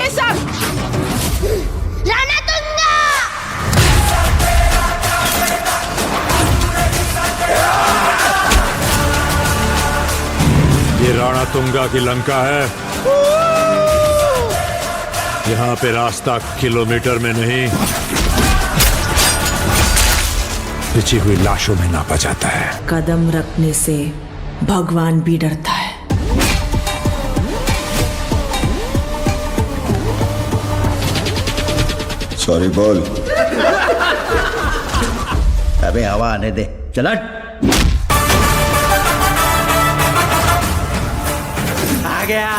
ये सब? रणतुंगा! ये रणतुंगा की लंका है। यहाँ पे रास्ता किलोमीटर में नहीं, बिछी हुई लाशों में नापा जाता है। कदम रखने से भगवान भी डरता है। सॉरी बोल। अबे हवा आने दे, चल हट। आ गया।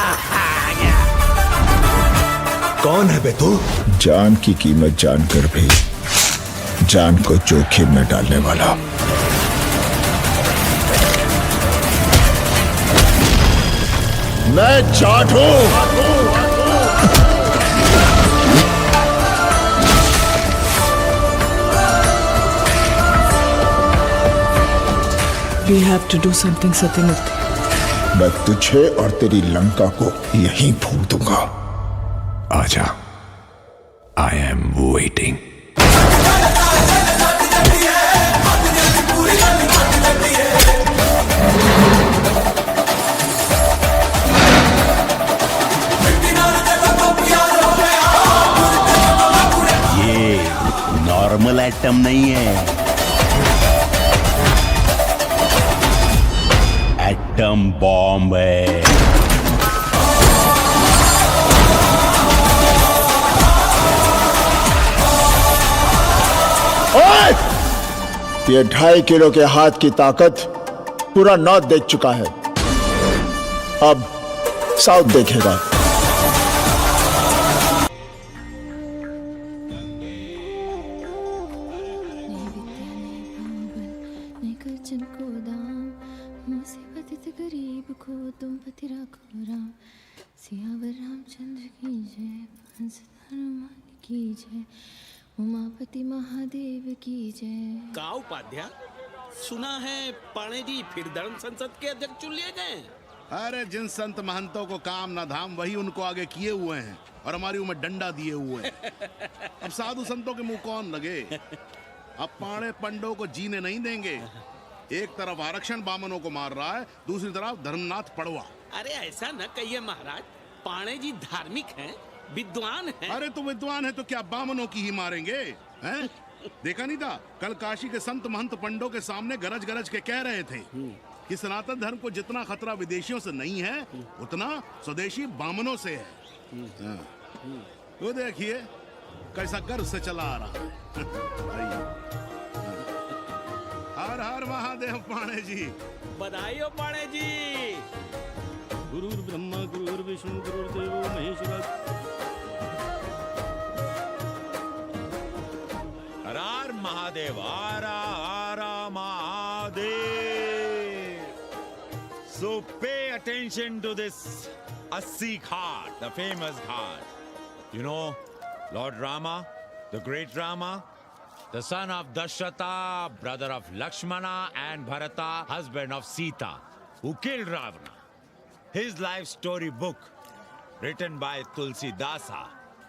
कौन है बे तू? जान की कीमत जानकर भी जान को जोखिम में डालने वाला। मैं जाट हूं। We have to do something, Sathyamurthy. मैं तुझे और तेरी लंका को यहीं भूल दूंगा। आजा, आई एम वेटिंग। ये नॉर्मल आइटम नहीं है, एटम बॉम्ब है। ये 2.5 किलो के हाथ की ताकत पूरा नॉर्थ देख चुका है, अब साउथ देखेगा। गरीब को तुम पति राखो राम, सियावर रामचंद्र की जय, हनुमान की जय, उमापति महादेव की जय। का उपाध्याय, सुना है पाणे जी फिर धर्म संसद के अध्यक्ष चुन लिए गए? अरे जिन संत महंतों को काम ना धाम वही उनको आगे किए हुए हैं और हमारी उम्र डंडा दिए हुए हैं। अब साधु संतों के मुंह कौन लगे? अब पाणे पंडों को जीने नहीं देंगे। एक तरफ आरक्षण बामनों को मार रहा है, दूसरी तरफ धर्मनाथ पड़वा। अरे ऐसा न कहिए महाराज, पाणे जी धार्मिक हैं, विद्वान हैं। अरे तो विद्वान है तो क्या बामनों की ही मारेंगे हैं? देखा नहीं था कल काशी के संत महंत पंडों के सामने गरज गरज के कह रहे थे कि सनातन धर्म को जितना खतरा विदेशियों से नहीं है उतना स्वदेशी बामनों से है। वो देखिए कैसा गर्व से चला आ रहा है। हर हर महादेव पाणे जी। बधाई हो पाणे जी। गुरुर् ब्रह्मा गुरुर्विष्णु गुरुर्देवो महेश्वर। हर हर महादेव, हर हर Mahadev. So pay attention to this Assi Ghat, the famous ghat. You know, Lord Rama, the great Rama, the son of Dashrata, brother of Lakshmana and Bharata, husband of Sita, who killed Ravana. His life story book, written by Tulsi Dasa.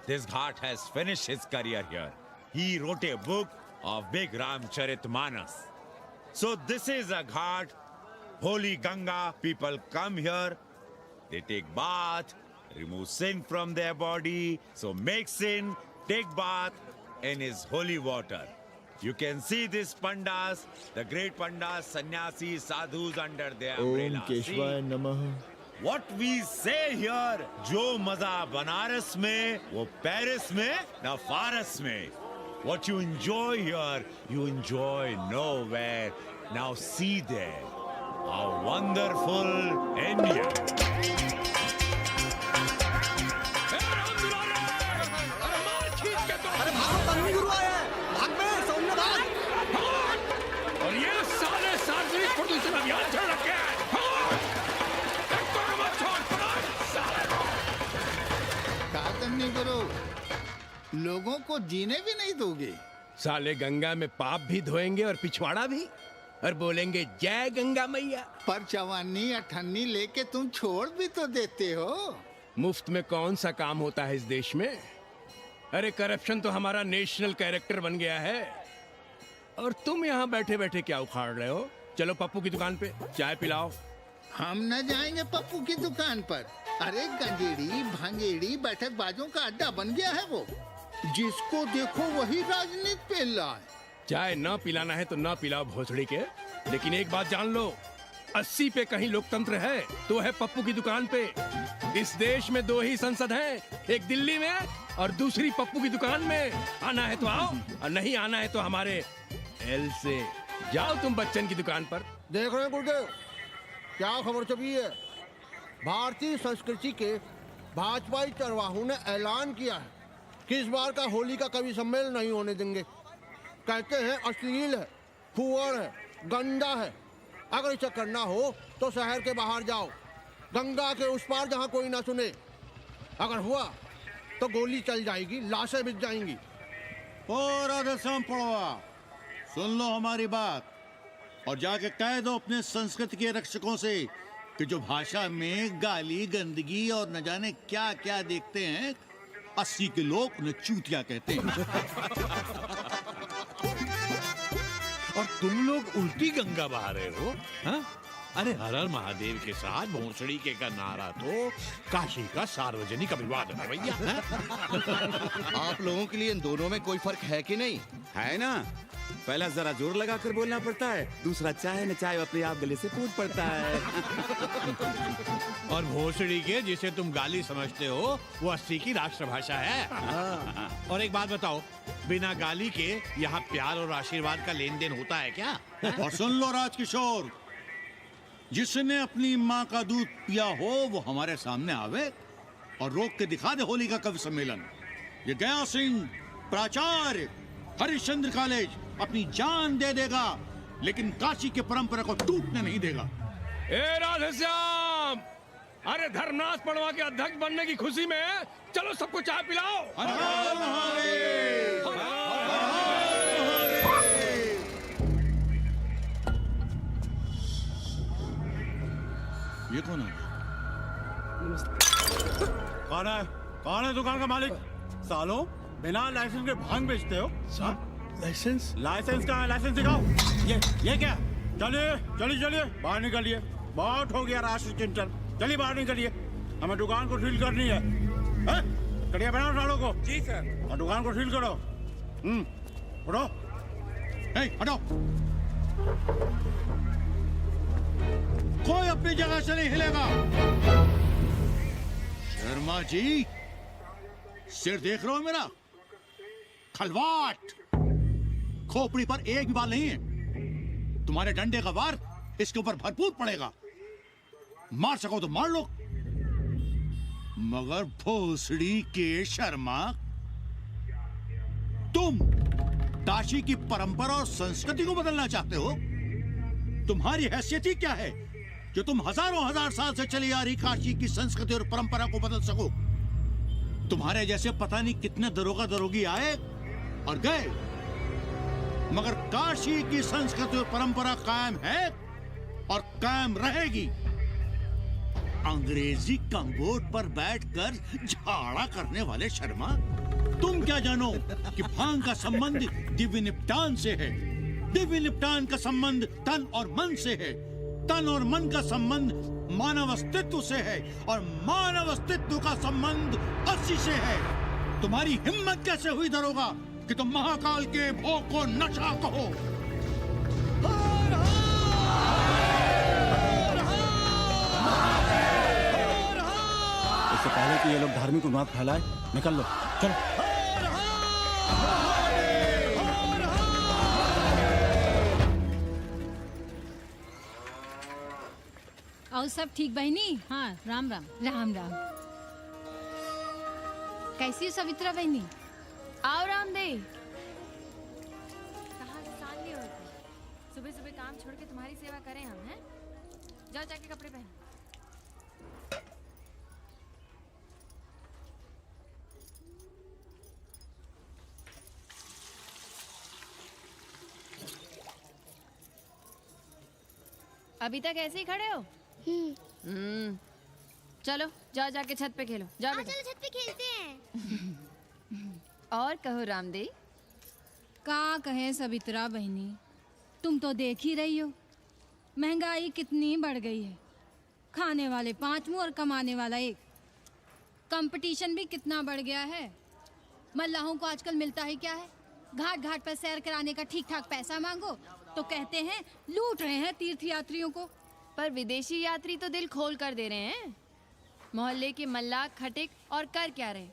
This ghat has finished his career here. He wrote a book of Big Ramcharitmanas. So this is a ghat, holy Ganga. People come here, they take bath, remove sin from their body. So make sin, take bath in his holy water. You can see these pandas, the great pandas, sannyasis, sadhus under their umbrella. ओम केशवाय नमः। What we say here, जो मजा बनारस में, वो Paris में, ना फारस में. What you enjoy here, you enjoy nowhere. Now see there, how wonderful India. और ये साले सार्वजनिक प्रदूषण अभियान चल रखे हैं। गुरु, लोगों को जीने भी नहीं दोगे। साले गंगा में पाप भी धोएंगे और पिछवाड़ा भी, और बोलेंगे जय गंगा मैया। पर चवानी अठन्नी लेके तुम छोड़ भी तो देते हो। मुफ्त में कौन सा काम होता है इस देश में? अरे करप्शन तो हमारा नेशनल कैरेक्टर बन गया है। और तुम यहाँ बैठे बैठे क्या उखाड़ रहे हो? चलो पप्पू की दुकान पे चाय पिलाओ। हम न जाएंगे पप्पू की दुकान पर। अरे गंजेड़ी भांगेड़ी बैठकबाजों का अड्डा बन गया है वो। जिसको देखो वही राजनीति पेल रहा है। चाय न पिलाना है तो न पिलाओ भोसड़ी के, लेकिन एक बात जान लो, 80 पे कहीं लोकतंत्र है तो है पप्पू की दुकान पे। इस देश में 2 ही संसद हैं, एक दिल्ली में और दूसरी पप्पू की दुकान में। आना है तो आओ और नहीं आना है तो हमारे एल से जाओ तुम बच्चन की दुकान पर। देख रहे हैं गुरुदेव, क्या खबर छपी है? भारतीय संस्कृति के भाजपाई चरवाहों ने ऐलान किया है कि इस बार का होली का कवि सम्मेलन नहीं होने देंगे। कहते हैं अश्लील है, फुअड़ है, गंदा है। अगर इसे करना हो तो शहर के बाहर जाओ, गंगा के उस पार जहाँ कोई ना सुने। अगर हुआ तो गोली चल जाएगी, लाशें बिक जाएंगी। और राधेश्याम पड़वा, सुन लो हमारी बात और जाके कह दो अपने संस्कृति के रक्षकों से कि जो भाषा में गाली गंदगी और न जाने क्या क्या देखते हैं, 80 के लोग उन्हें चूतिया कहते हैं। और तुम लोग उल्टी गंगा बहा रहे हो, हाँ? अरे हर हर महादेव के साथ भोसड़ी के का नारा तो काशी का सार्वजनिक अभिवादन है भैया। आप लोगों के लिए इन दोनों में कोई फर्क है कि नहीं? है ना? पहला जरा जोर लगा कर बोलना पड़ता है, दूसरा चाहे न चाहे अपने आप गले से फूट पड़ता है। और भोसड़ी के जिसे तुम गाली समझते हो वो 80 की राष्ट्रभाषा है। और एक बात बताओ, बिना गाली के यहाँ प्यार और आशीर्वाद का लेन देन होता है क्या? और सुन लो राजकिशोर, जिसने अपनी माँ का दूध पिया हो वो हमारे सामने आवे और रोक के दिखा दे होली का कवि सम्मेलन। ये गया सिंह प्राचार्य हरिश्चंद्र कॉलेज अपनी जान दे देगा, लेकिन काशी के परंपरा को टूटने नहीं देगा। ए राधेश्याम, अरे धर्मनाथ पड़वा के अध्यक्ष बनने की खुशी में चलो सबको चाय पिलाओ। ये कौन है? कौन है दुकान का मालिक? सालों बिना लाइसेंस के भांग बेचते हो? लाइसेंस? लाइसेंस कहाँ है? लाइसेंस दिखाओ। ये क्या? चलिए चलिए चलिए बाहर निकलिए। बहुत हो गया राष्ट्र चिंतन, चलिए बाहर निकलिए। हमें दुकान को सील करनी है। कड़िया बनाओ सालों को। जी सर। और दुकान को सील करो। उठो। हटो। कोई अपनी जगह से नहीं हिलेगा। शर्मा जी, सिर देख रहे हो मेरा? खलवाट, खोपड़ी पर एक भी बाल नहीं है। तुम्हारे डंडे का वार इसके ऊपर भरपूर पड़ेगा। मार सको तो मार लो, मगर भोसड़ी के शर्मा, तुम काशी की परंपरा और संस्कृति को बदलना चाहते हो? तुम्हारी हैसियत ही क्या है जो तुम हजार साल से चली आ रही काशी की संस्कृति और परंपरा को बदल सको? तुम्हारे जैसे पता नहीं कितने दरोगा दरोगी आए और गए, मगर काशी की संस्कृति और परंपरा कायम है और कायम रहेगी। अंग्रेजी कम्बोर्ड पर बैठकर झाड़ा करने वाले शर्मा, तुम क्या जानो कि भांग का संबंध दिव्य निपटान से है। दिव्य निपटान का संबंध तन और मन से है। तन और मन का संबंध मानव अस्तित्व से है और मानव अस्तित्व का संबंध 80 से है। तुम्हारी हिम्मत कैसे हुई दरोगा कि तुम महाकाल के भोग को नशा कहो? इससे पहले कि ये लोग धार्मिक उन्माद फैलाए, निकल लो, चलो। और सब ठीक बहनी? हाँ, राम राम। राम राम। कैसी हो सवित्रा बहनी? आओ रामदेव। कहाँ से साल लिए हो? सुबह सुबह काम छोड़ के तुम्हारी सेवा करें हम, हैं? जाओ जाके कपड़े पहनो। अभी तक ऐसे ही खड़े हो? चलो जाओ जाके छत पे खेलो, जाओ बेटा। चलो छत पे खेलते हैं। और कहो रामदेव। का कहे सवित्रा बहनी, तुम तो देख ही रही हो महंगाई कितनी बढ़ गई है। खाने वाले 5 मुंह और कमाने वाला 1। कंपटीशन भी कितना बढ़ गया है। मल्लाहों को आजकल मिलता ही क्या है, घाट घाट पर सैर कराने का ठीक ठाक पैसा मांगो तो कहते हैं लूट रहे हैं तीर्थ यात्रियों को। पर विदेशी यात्री तो दिल खोल कर दे रहे हैं। मोहल्ले के मल्लाह खटिक और कर क्या रहे,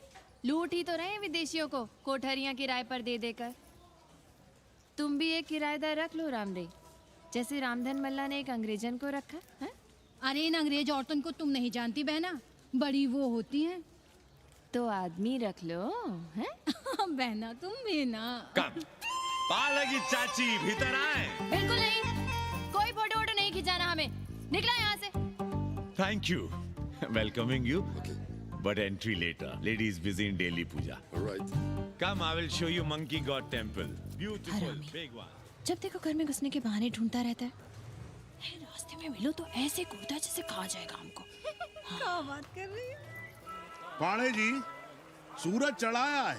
लूट ही तो रहे हैं विदेशियों को कोठरियां किराए पर दे देकर। तुम भी एक किराएदार रख लो रामदेव, जैसे रामधन मल्ला ने एक अंग्रेजन को रखा है? अरे इन अंग्रेज औरतों को तुम नहीं जानती बहना, बड़ी वो होती हैं। तो आदमी रख लो हैं? बहना तुम भी ना। पालगी चाची भीतर आए। बिल्कुल नहीं, कोई फोटो वोटो नहीं खिंचाना हमें, निकला यहाँ से। Thank you. Welcoming you. But entry later. Ladies busy in daily puja. All right. Come, I will show you Monkey God Temple. Beautiful, big one. जब देखो घर में घुसने के बहाने ढूंढता रहता है। रास्ते में मिलो तो ऐसे कूदता जैसे खा जाएगा हमको। क्या बात कर रही है? पाणे जी, सूरज चढ़ाया है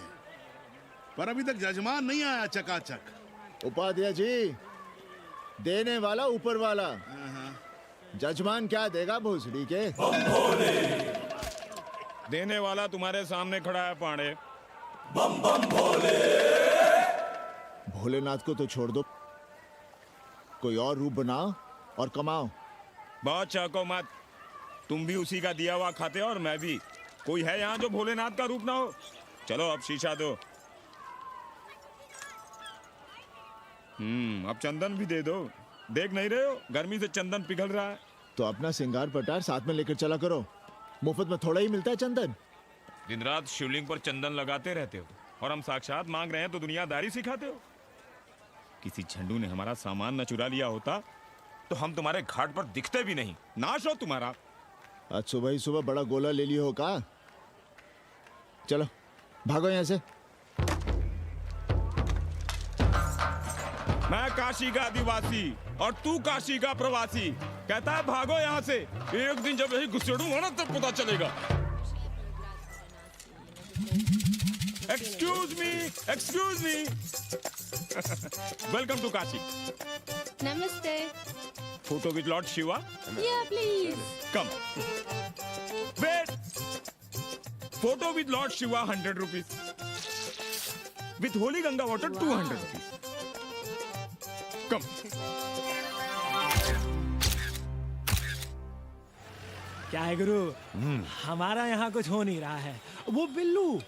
पर अभी तक जजमान नहीं आया चकाचक। उपाध्याय जी, देने वाला ऊपर वाला, जजमान क्या देगा भोसड़ी के? देने वाला तुम्हारे सामने खड़ा है पांडे। बम बम भोले। भोलेनाथ को तो छोड़ दो, कोई और रूप बनाओ और कमाओ। बहुत चाको मत, तुम भी उसी का दिया हुआ खाते हो और मैं भी। कोई है यहाँ जो भोलेनाथ का रूप ना हो? चलो अब शीशा दो। अब चंदन भी दे दो। देख नहीं रहे हो गर्मी से चंदन पिघल रहा है। तो अपना सिंगार पटार साथ में लेकर चला करो, मुफ्त में थोड़ा ही मिलता है चंदन। दिन रात शिवलिंग पर चंदन लगाते रहते हो और हम साक्षात मांग रहे हैं तो दुनियादारी सिखाते हो। किसी झंडू ने हमारा सामान न चुरा लिया होता तो हम तुम्हारे घाट पर दिखते भी नहीं। नाश हो तुम्हारा। आज सुबह ही सुबह बड़ा गोला ले लियो हो का? चलो भागो यहाँ से। मैं काशी का आदिवासी और तू काशी का प्रवासी। कहता है भागो यहाँ से। एक दिन जब यही घुसेड़ूंगा ना तब पता चलेगा। Excuse me welcome to Kashi. नमस्ते। Photo with Lord Shiva. Yeah please. Come wait. Photo with Lord Shiva 100 rupees, with holy Ganga water 200 rupees. Come. क्या है गुरु, हमारा यहाँ कुछ हो नहीं रहा है। वो बिल्लू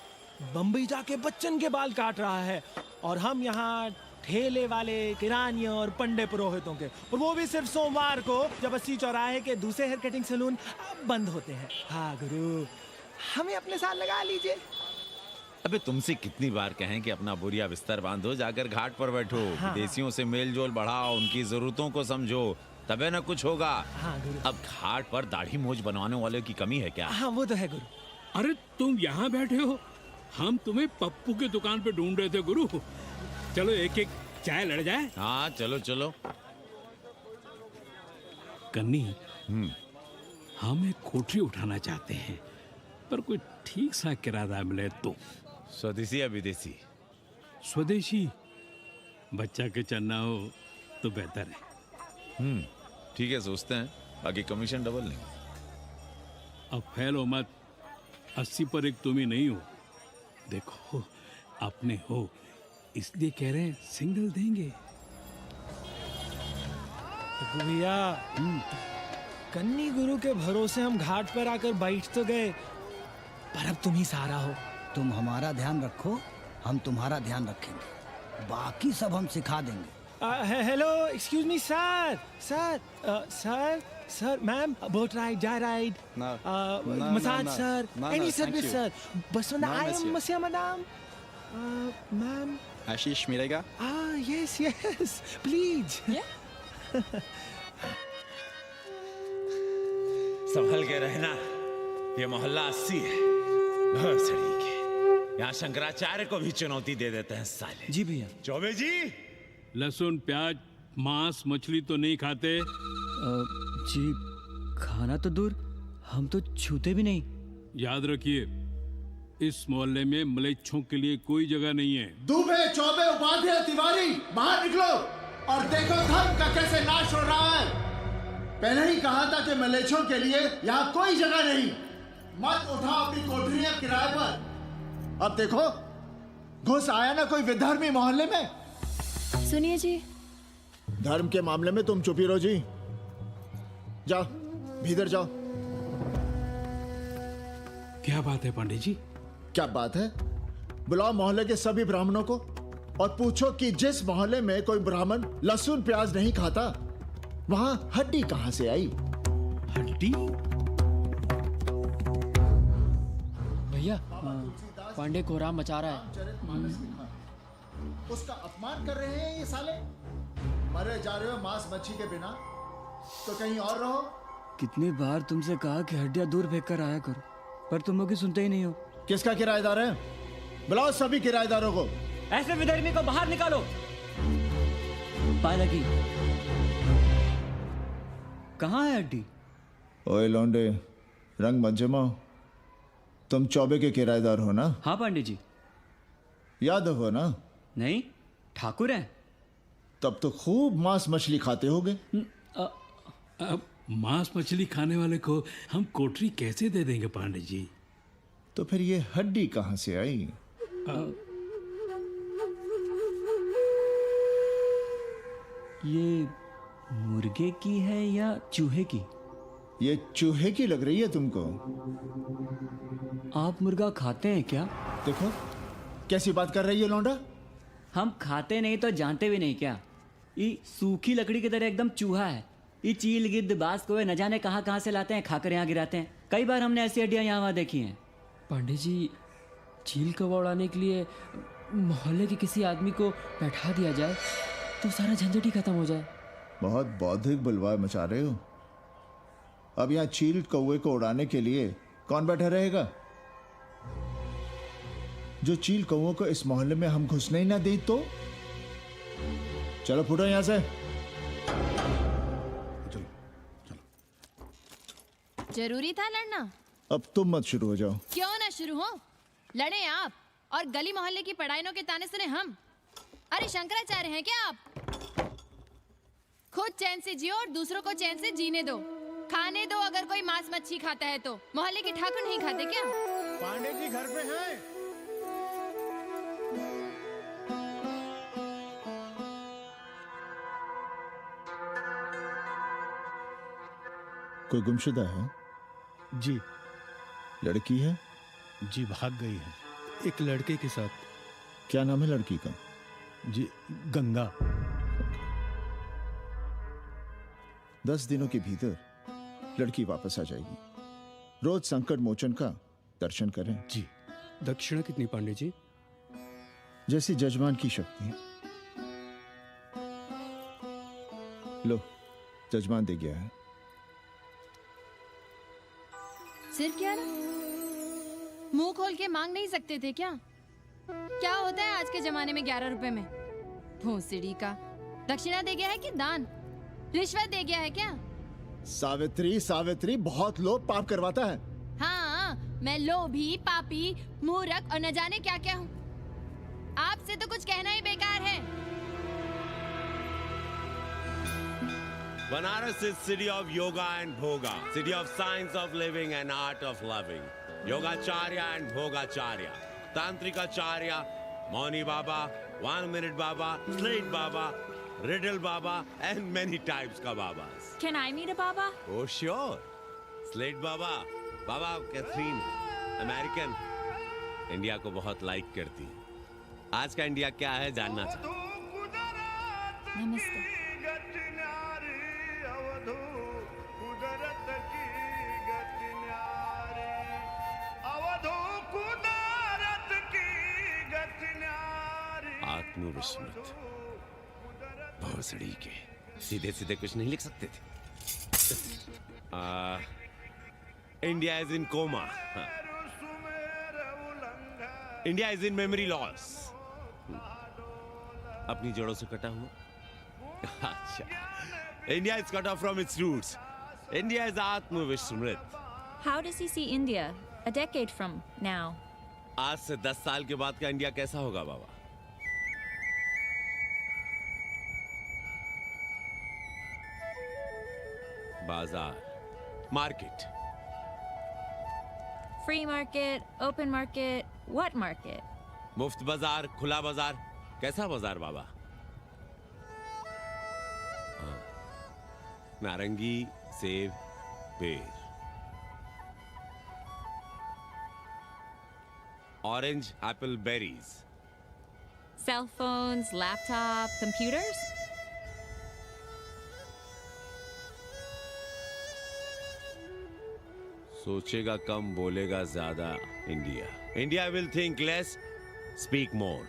बम्बई जाके बच्चन के बाल काट रहा है और हम यहाँ ठेले वाले, किरानियों और पंडे पुरोहितों के, और वो भी सिर्फ सोमवार को, जब 80 चौराहे के दूसरे हेयर कटिंग सैलून बंद होते हैं। हाँ गुरु, हमें अपने साथ लगा लीजिए। अबे तुमसे कितनी बार कहें कि अपना बोरिया बिस्तर बांधो, जाकर घाट पर बैठो। हाँ। विदेशियों से मेल जोल बढ़ाओ, उनकी जरूरतों को समझो, तबे न कुछ होगा। हाँ गुरु। अब घाट पर दाढ़ी मूछ बनवाने वाले की कमी है क्या? हाँ वो तो है गुरु। अरे तुम यहाँ बैठे हो, हम तुम्हें पप्पू की दुकान पे ढूंढ रहे थे गुरु। चलो एक एक चाय लड़ जाए। हाँ चलो चलो। कन्नी, हम एक कोठरी उठाना चाहते हैं, पर कोई ठीक सा किराया मिले तो। स्वदेशी या विदेशी? स्वदेशी। बच्चा के चन्ना हो तो बेहतर है। ठीक है, सोचते हैं, बाकी कमीशन डबल नहीं। अब फैलो मत, 80 पर एक तुम ही नहीं हो। देखो अपने हो इसलिए कह रहे हैं, सिंगल देंगे। भैया, कन्नी गुरु के भरोसे हम घाट पर आकर बैठ तो गए, पर अब तुम ही सहारा हो। तुम हमारा ध्यान रखो, हम तुम्हारा ध्यान रखेंगे, बाकी सब हम सिखा देंगे। Hello, excuse me sir, sir, ma'am, boat ride, जा ride, massage sir, any service sir, बसवंत आई एम मसिया मैडम, मैम। आशीष मिलेगा? Yes, please. संभल के रहना, ये मोहल्ला 80 है, बहुत सड़ी के। यहाँ शंकराचार्य को भी चुनौती दे देते हैं साले। जी भैया। चौबे जी, लहसुन, प्याज, मांस, मछली तो नहीं खाते? जी खाना तो दूर, हम तो छूते भी नहीं। याद रखिए, इस मोहल्ले में मलेच्छों के लिए कोई जगह नहीं है। दुबे, चौबे, उपाध्याय, तिवारी, बाहर निकलो और देखो धर्म का कैसे नाश हो रहा है। पहले ही कहा था कि मलेच्छों के लिए यहाँ कोई जगह नहीं। मत उठाओ अपनी कोठरियां किराए पर। अब देखो, घुस आया ना कोई विधर्मी मोहल्ले में। सुनिए जी, धर्म के मामले में तुम चुप ही रहो जी। जाओ, भीतर जाओ। क्या बात है पांडे जी? क्या बात है? बुलाओ मोहल्ले के सभी ब्राह्मणों को और पूछो कि जिस मोहल्ले में कोई ब्राह्मण लहसुन प्याज नहीं खाता, वहां हड्डी कहां से आई? हड्डी? भैया, पांडे कोहराम मचा रहा है। उसका अपमान कर रहे हैं ये साले। मरे जा रहे हो मांस मच्छी के बिना, तो कहीं और रहो। कितनी बार तुमसे कहा कि हड्डियां दूर फेंक कर आया करो, पर तुम लोग सुनते ही नहीं हो। किसका किराएदार है? बुलाओ सभी किराएदारों को। ऐसे विधर्मी को बाहर निकालो। पालकी, कहाँ है हड्डी? ओए लौंडे, रंग मत जमाओ। तुम चौबे के किराएदार हो ना? हाँ पांडे जी। यादव हो ना? नहीं, ठाकुर हैं। तब तो खूब मांस मछली खाते होगे। अब मांस मछली खाने वाले को हम कोठरी कैसे दे देंगे पांडे जी? तो फिर ये हड्डी कहां से आई? ये मुर्गे की है या चूहे की? ये चूहे की लग रही है तुमको। आप मुर्गा खाते हैं क्या? देखो कैसी बात कर रही है लौंडा। हम खाते नहीं तो जानते भी नहीं क्या? ये सूखी लकड़ी की तरह एकदम चूहा है। ये चील, गिद्ध, बाज को न जाने कहाँ से लाते हैं, खाकर यहाँ गिराते हैं। कई बार हमने ऐसी हड्डियाँ यहाँ वहाँ देखी हैं। पांडे जी, चील कौवा उड़ाने के लिए मोहल्ले के किसी आदमी को बैठा दिया जाए तो सारा झंझट ही खत्म हो जाए। बहुत बौद्धिक बुलवाए मचा रहे हो। अब यहाँ चील कौवे को उड़ाने के लिए कौन बैठा रहेगा? जो चील कौवों को इस मोहल्ले में हम घुसने ही ना दें तो? चलो फुटो यहाँ से। जरूरी था लड़ना? अब तुम मत शुरू हो जाओ। क्यों ना शुरू हो? लड़े आप और गली मोहल्ले की पढ़ाइयों के ताने सुने हम। अरे शंकराचार्य हैं क्या आप? खुद चैन से जियो और दूसरों को चैन से जीने दो। खाने दो अगर कोई मांस मच्छी खाता है तो। मोहल्ले के ठाकुर नहीं खाते क्या? पांडे जी घर पे हैं? कोई गुमशुदा है? जी। लड़की है? जी भाग गई है एक लड़के के साथ। क्या नाम है लड़की का? जी गंगा। 10 दिनों के भीतर लड़की वापस आ जाएगी। रोज संकट मोचन का दर्शन करें। जी। दक्षिणा कितनी पांडे जी? जैसी जजमान की शक्ति। लो, जजमान दे गया है। सिर्फ क्या ना? मुंह खोल के मांग नहीं सकते थे क्या? क्या होता है आज के जमाने में 11 रुपए में? भोंसड़ी का। दक्षिणा दे गया है कि दान? रिश्वत दे गया है क्या? सावित्री, सावित्री बहुत लोभ पाप करवाता है। हाँ, मैं लोभी, पापी, मूर्ख और न जाने क्या क्या हूँ। आपसे तो कुछ कहना ही बेकार है। Banaras is city of yoga and bhoga, city of science of living and art of loving. Yogacharya and Bhogacharya, Tantrikacharya, Mauni Baba, 1 Minute Baba, Slate Baba, Riddle Baba, and many types ka Babas. Can I meet a Baba? Oh sure, Slate Baba, Baba Catherine, American, India को बहुत like करती। आज का India क्या है जानना चाहता। नमस्ते। आत्मविस्मृत भोसड़ी के सीधे सीधे कुछ नहीं लिख सकते थे। India is in coma. India is in memory loss. अपनी जड़ों से कटा हुआ। अच्छा, India is cut off from its roots. India is आत्मविस्मृत। How does he see India a decade from now? आज से 10 साल के बाद का इंडिया कैसा होगा बाबा? बाजार, market, Free market, open market, what market? मुफ्त बाजार, खुला बाजार, कैसा बाजार बाबा? हाँ, नारंगी, सेब, बेर, orange, Apple, berries, Cell phones, laptop, computers? सोचेगा कम बोलेगा ज्यादा India. India will think less, speak more.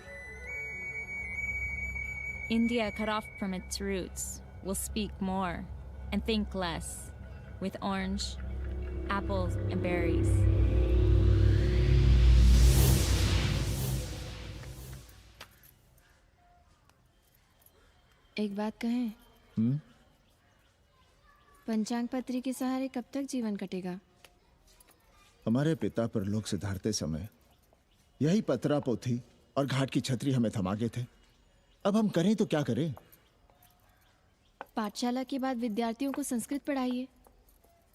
India, cut off from its roots, will speak more and think less, with orange, apples, and berries. एक बात कहें? पंचांग पत्री के सहारे कब तक जीवन कटेगा? हमारे पिता परलोक से धारते समय यही पतरा पोथी और घाट की छतरी हमें थमा गए थे. अब हम करें तो क्या करें? पाठशाला के बाद विद्यार्थियों को संस्कृत पढ़ाइए.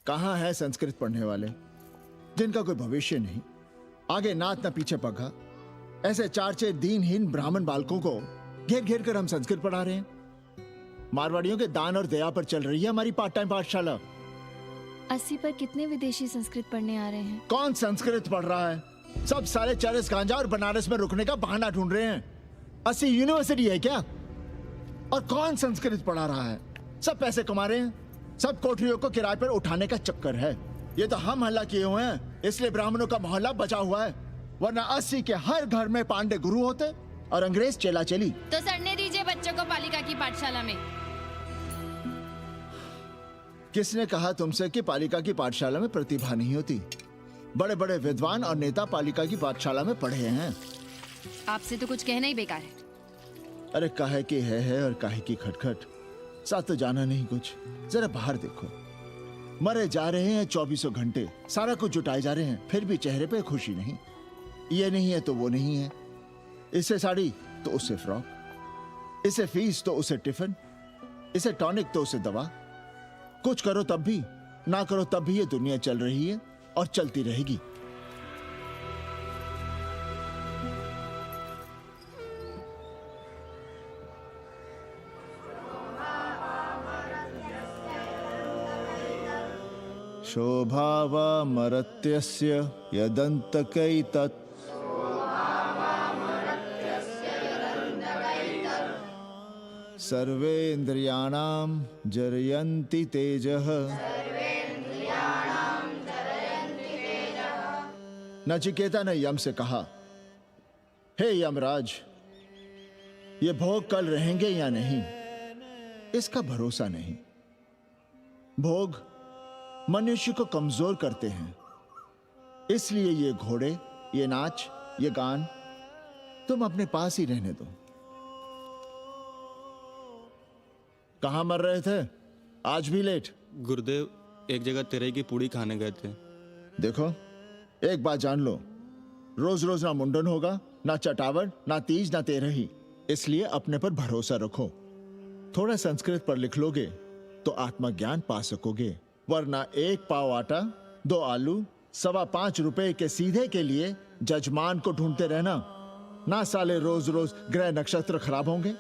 कहाँ है संस्कृत पढ़ने वाले जिनका कोई भविष्य नहीं, आगे नात न पीछे पगा? ऐसे 4-6 दीनहीन ब्राह्मण बालकों को घेर घेर कर हम संस्कृत पढ़ा रहे हैं. मारवाड़ियों के दान और दया पर चल रही है हमारी पार्ट टाइम पाठशाला. 80 पर कितने विदेशी संस्कृत पढ़ने आ रहे हैं? कौन संस्कृत पढ़ रहा है? सब सारे चरस गांजा और बनारस में रुकने का बहाना ढूंढ रहे हैं. 80 यूनिवर्सिटी है क्या? और कौन संस्कृत पढ़ा रहा है? सब पैसे कमा रहे हैं. सब कोठरियों को किराए पर उठाने का चक्कर है. ये तो हम हल्ला किए हुए हैं, इसलिए ब्राह्मणों का मोहल्ला बचा हुआ है. वरना 80 के हर घर में पांडे गुरु होते और अंग्रेज चेला चली. तो सड़ने दीजिए बच्चों को पालिका की पाठशाला में. किसने कहा तुमसे कि पालिका की पाठशाला में प्रतिभा नहीं होती? बड़े बड़े विद्वान और नेता पालिका की पाठशाला में पढ़े हैं. आपसे तो कुछ कहना ही बेकार है. अरे काहे की है और काहे की खटखट. साथ तो जाना नहीं कुछ. जरा बाहर देखो, मरे जा रहे हैं 24 घंटे, सारा कुछ जुटाए जा रहे हैं, फिर भी चेहरे पे खुशी नहीं. ये नहीं है तो वो नहीं है, इससे साड़ी तो उससे फ्रॉक, इसे फीस तो उसे टिफिन, इसे टॉनिक तो उसे दवा. कुछ करो तब भी, ना करो तब भी ये दुनिया चल रही है और चलती रहेगी. शोभावा मरत्यस्य यदन्तकैतत् सर्वेन्द्रियाणां जरयन्ति तेजः. नचिकेता ने यम से कहा, हे यमराज, ये भोग कल रहेंगे या नहीं इसका भरोसा नहीं. भोग मनुष्य को कमजोर करते हैं, इसलिए ये घोड़े, ये नाच, ये गान तुम अपने पास ही रहने दो. कहां मर रहे थे? आज भी लेट? गुरुदेव, एक जगह तेरे की पूड़ी खाने गए थे. देखो, एक बात जान लो, रोज रोज ना मुंडन होगा, ना चटावट, ना तीज, ना तेरही. इसलिए अपने पर भरोसा रखो. थोड़ा संस्कृत पर लिख लोगे तो आत्मज्ञान पा सकोगे. वरना 1 पाव आटा, 2 आलू, 5.25 रुपए के सीधे के लिए जजमान को ढूंढते रहना. ना साले रोज रोज ग्रह नक्षत्र खराब होंगे,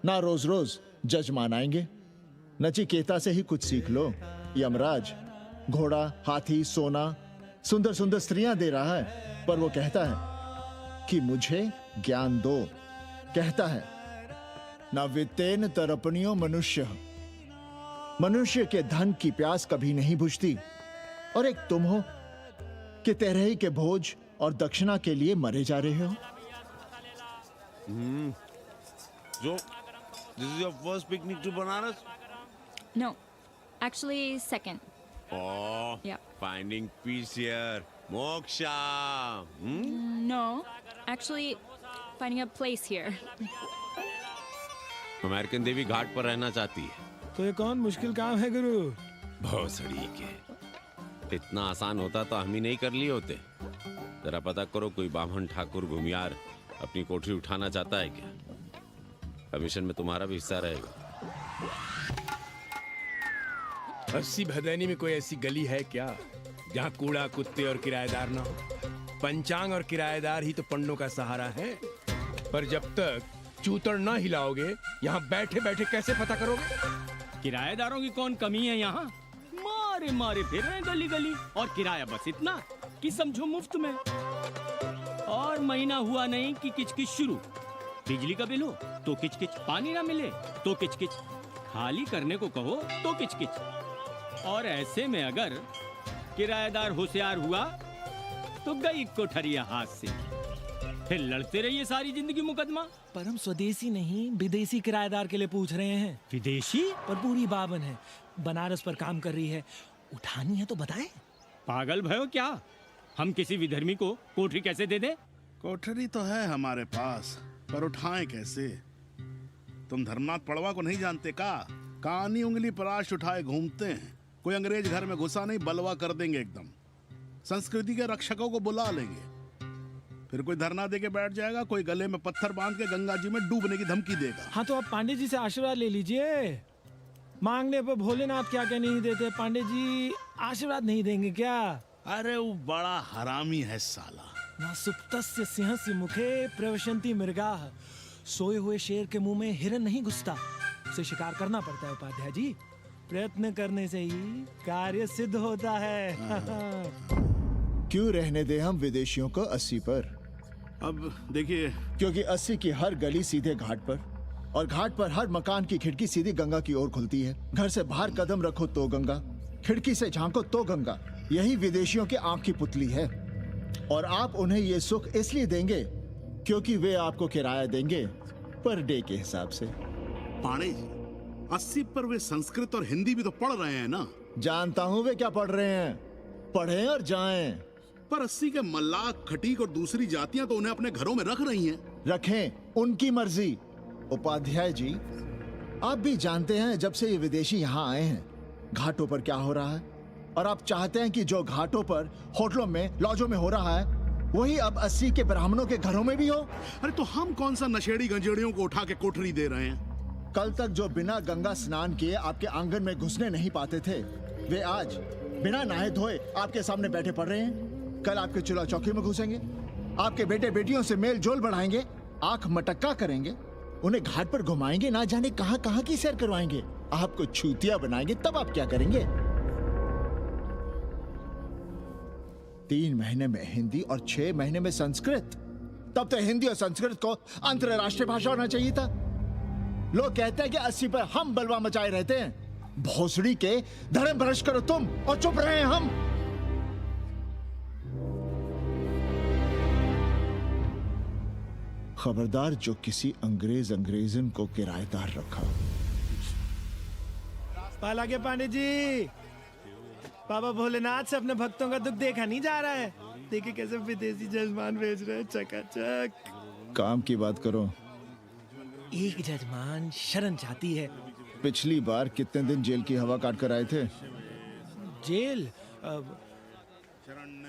ना रोज रोज जजमान आएंगे. नचिकेता से ही कुछ सीख लो. यमराज घोड़ा, हाथी, सोना, सुंदर सुंदर स्त्रियां दे रहा है, पर वो कहता है कि मुझे ज्ञान दो. कहता है न वित्तेन तरपणियो मनुष्य. मनुष्य के धन की प्यास कभी नहीं बुझती. और एक तुम हो कि तेरही के भोज और दक्षिणा के लिए मरे जा रहे हो. So, this is your first picnic to Banaras? No, actually second. Oh, Yeah. finding peace here. Moksha. No, actually finding a place here. American देवी घाट पर रहना चाहती है. तो ये कौन मुश्किल काम है गुरु? भोसड़ी के. इतना आसान होता तो हम ही नहीं कर लिए होते। जरा पता करो कोई बामन ठाकुर भूमियार अपनी कोठरी उठाना चाहता है क्या? कमीशन में तुम्हारा भी हिस्सा रहेगा। 80 भदैनी में कोई ऐसी गली है क्या जहाँ कूड़ा, कुत्ते और किराएदार ना हो? पंचांग और किराएदार ही तो पंडों का सहारा है। पर जब तक चूतड़ ना हिलाओगे, यहाँ बैठे बैठे कैसे पता करोगे? किराएदारों की कौन कमी है यहाँ? मारे मारे फिर रहे हैं गली गली, और किराया बस इतना कि समझो मुफ्त में। और महीना हुआ नहीं कि किचकिच शुरू। बिजली का बिल हो तो किचकिच, पानी ना मिले तो किचकिच, खाली करने को कहो तो किचकिच। और ऐसे में अगर किराएदार होशियार हुआ तो गई कोठरिया हाथ से, फिर लड़ते रहिए सारी जिंदगी मुकदमा। पर हम स्वदेशी नहीं विदेशी किराएदार के लिए पूछ रहे हैं। विदेशी? पर पूरी बावन है, बनारस पर काम कर रही है, उठानी है तो बताएं। पागल भयो क्या? हम किसी विधर्मी को कोठरी कैसे दे दे? कोठरी तो है हमारे पास, पर उठाएं कैसे? तुम धर्मनाथ पड़वा को नहीं जानते का? कानी उंगली पराश उठाए घूमते हैं। कोई अंग्रेज घर में घुसा नहीं, बलवा कर देंगे एकदम। संस्कृति के रक्षकों को बुला लेंगे, फिर कोई धरना दे के बैठ जाएगा, कोई गले में पत्थर बांध के गंगा जी में डूबने की धमकी देगा। हाँ तो आप पांडे जी से आशीर्वाद ले लीजिए। मांगने पर भोलेनाथ क्या क्या नहीं देते। पांडे जी आशीर्वाद नहीं देंगे क्या? अरे वो बड़ा हरामी है साला। ना सुप्तस्य सिंहस्य मुखे प्रवशन्ति मृगाः। सोए हुए शेर के मुंह में हिरन नहीं घुसता, उसे शिकार करना पड़ता है उपाध्याय जी। प्रयत्न करने से ही कार्य सिद्ध होता है। क्यों रहने दे हम विदेशियों को 80 पर? अब देखिए, क्योंकि 80 की हर गली सीधे घाट पर, और घाट पर हर मकान की खिड़की सीधी गंगा की ओर खुलती है। घर से बाहर कदम रखो तो गंगा, खिड़की से झांको तो गंगा। यही विदेशियों की आंख की पुतली है। और आप उन्हें ये सुख इसलिए देंगे क्योंकि वे आपको किराया देंगे पर डे के हिसाब से। पाणे जी, 80 पर वे संस्कृत और हिंदी भी तो पढ़ रहे हैं ना? जानता हूँ वे क्या पढ़ रहे हैं, पढ़ें और जाएं। पर 80 के मल्लाक, खटीक और दूसरी जातियां तो उन्हें अपने घरों में रख रही हैं। रखें, उनकी मर्जी। उपाध्याय जी, आप भी जानते हैं जब से ये विदेशी यहाँ आए हैं घाटों पर क्या हो रहा है, और आप चाहते हैं कि जो घाटों पर, होटलों में, लॉजों में हो रहा है वही अब 80 के ब्राह्मणों के घरों में भी हो। अरे तो हम कौन सा नशेड़ी गंजेड़ियों को उठा के कोठरी दे रहे हैं? कल तक जो बिना गंगा स्नान किए आपके आंगन में घुसने नहीं पाते थे, वे आज बिना नहाए धोए आपके सामने बैठे पड़ रहे हैं। कल आपके चूल्हा चौकी में घुसेंगे, आपके बेटे बेटियों से मेल जोल बढ़ाएंगे, आंख मटक्का करेंगे, उन्हें घाट पर घुमाएंगे, ना जाने कहां कहां की सैर करवाएंगे, आपको छूतिया बनाएंगे। तब आप क्या करेंगे? 3 महीने में हिंदी और 6 महीने में संस्कृत। तब तो हिंदी और संस्कृत को अंतरराष्ट्रीय भाषा होना चाहिए था। लोग कहते हैं कि 80 पर हम बलवा मचाए रहते हैं। भोसड़ी के धर्म भ्रष्ट करो तुम और चुप रहे हम। खबरदार जो किसी अंग्रेजन को किराएदार रखा। पाला के पांडे जी, बाबा भोलेनाथ से अपने भक्तों का दुख देखा नहीं जा रहा है। देखिए कैसे विदेशी जजमान भेज रहे हैं, चकाचक। काम की बात करो। एक जजमान शरण चाहती है। पिछली बार कितने दिन जेल की हवा काट कर आए थे? जेल?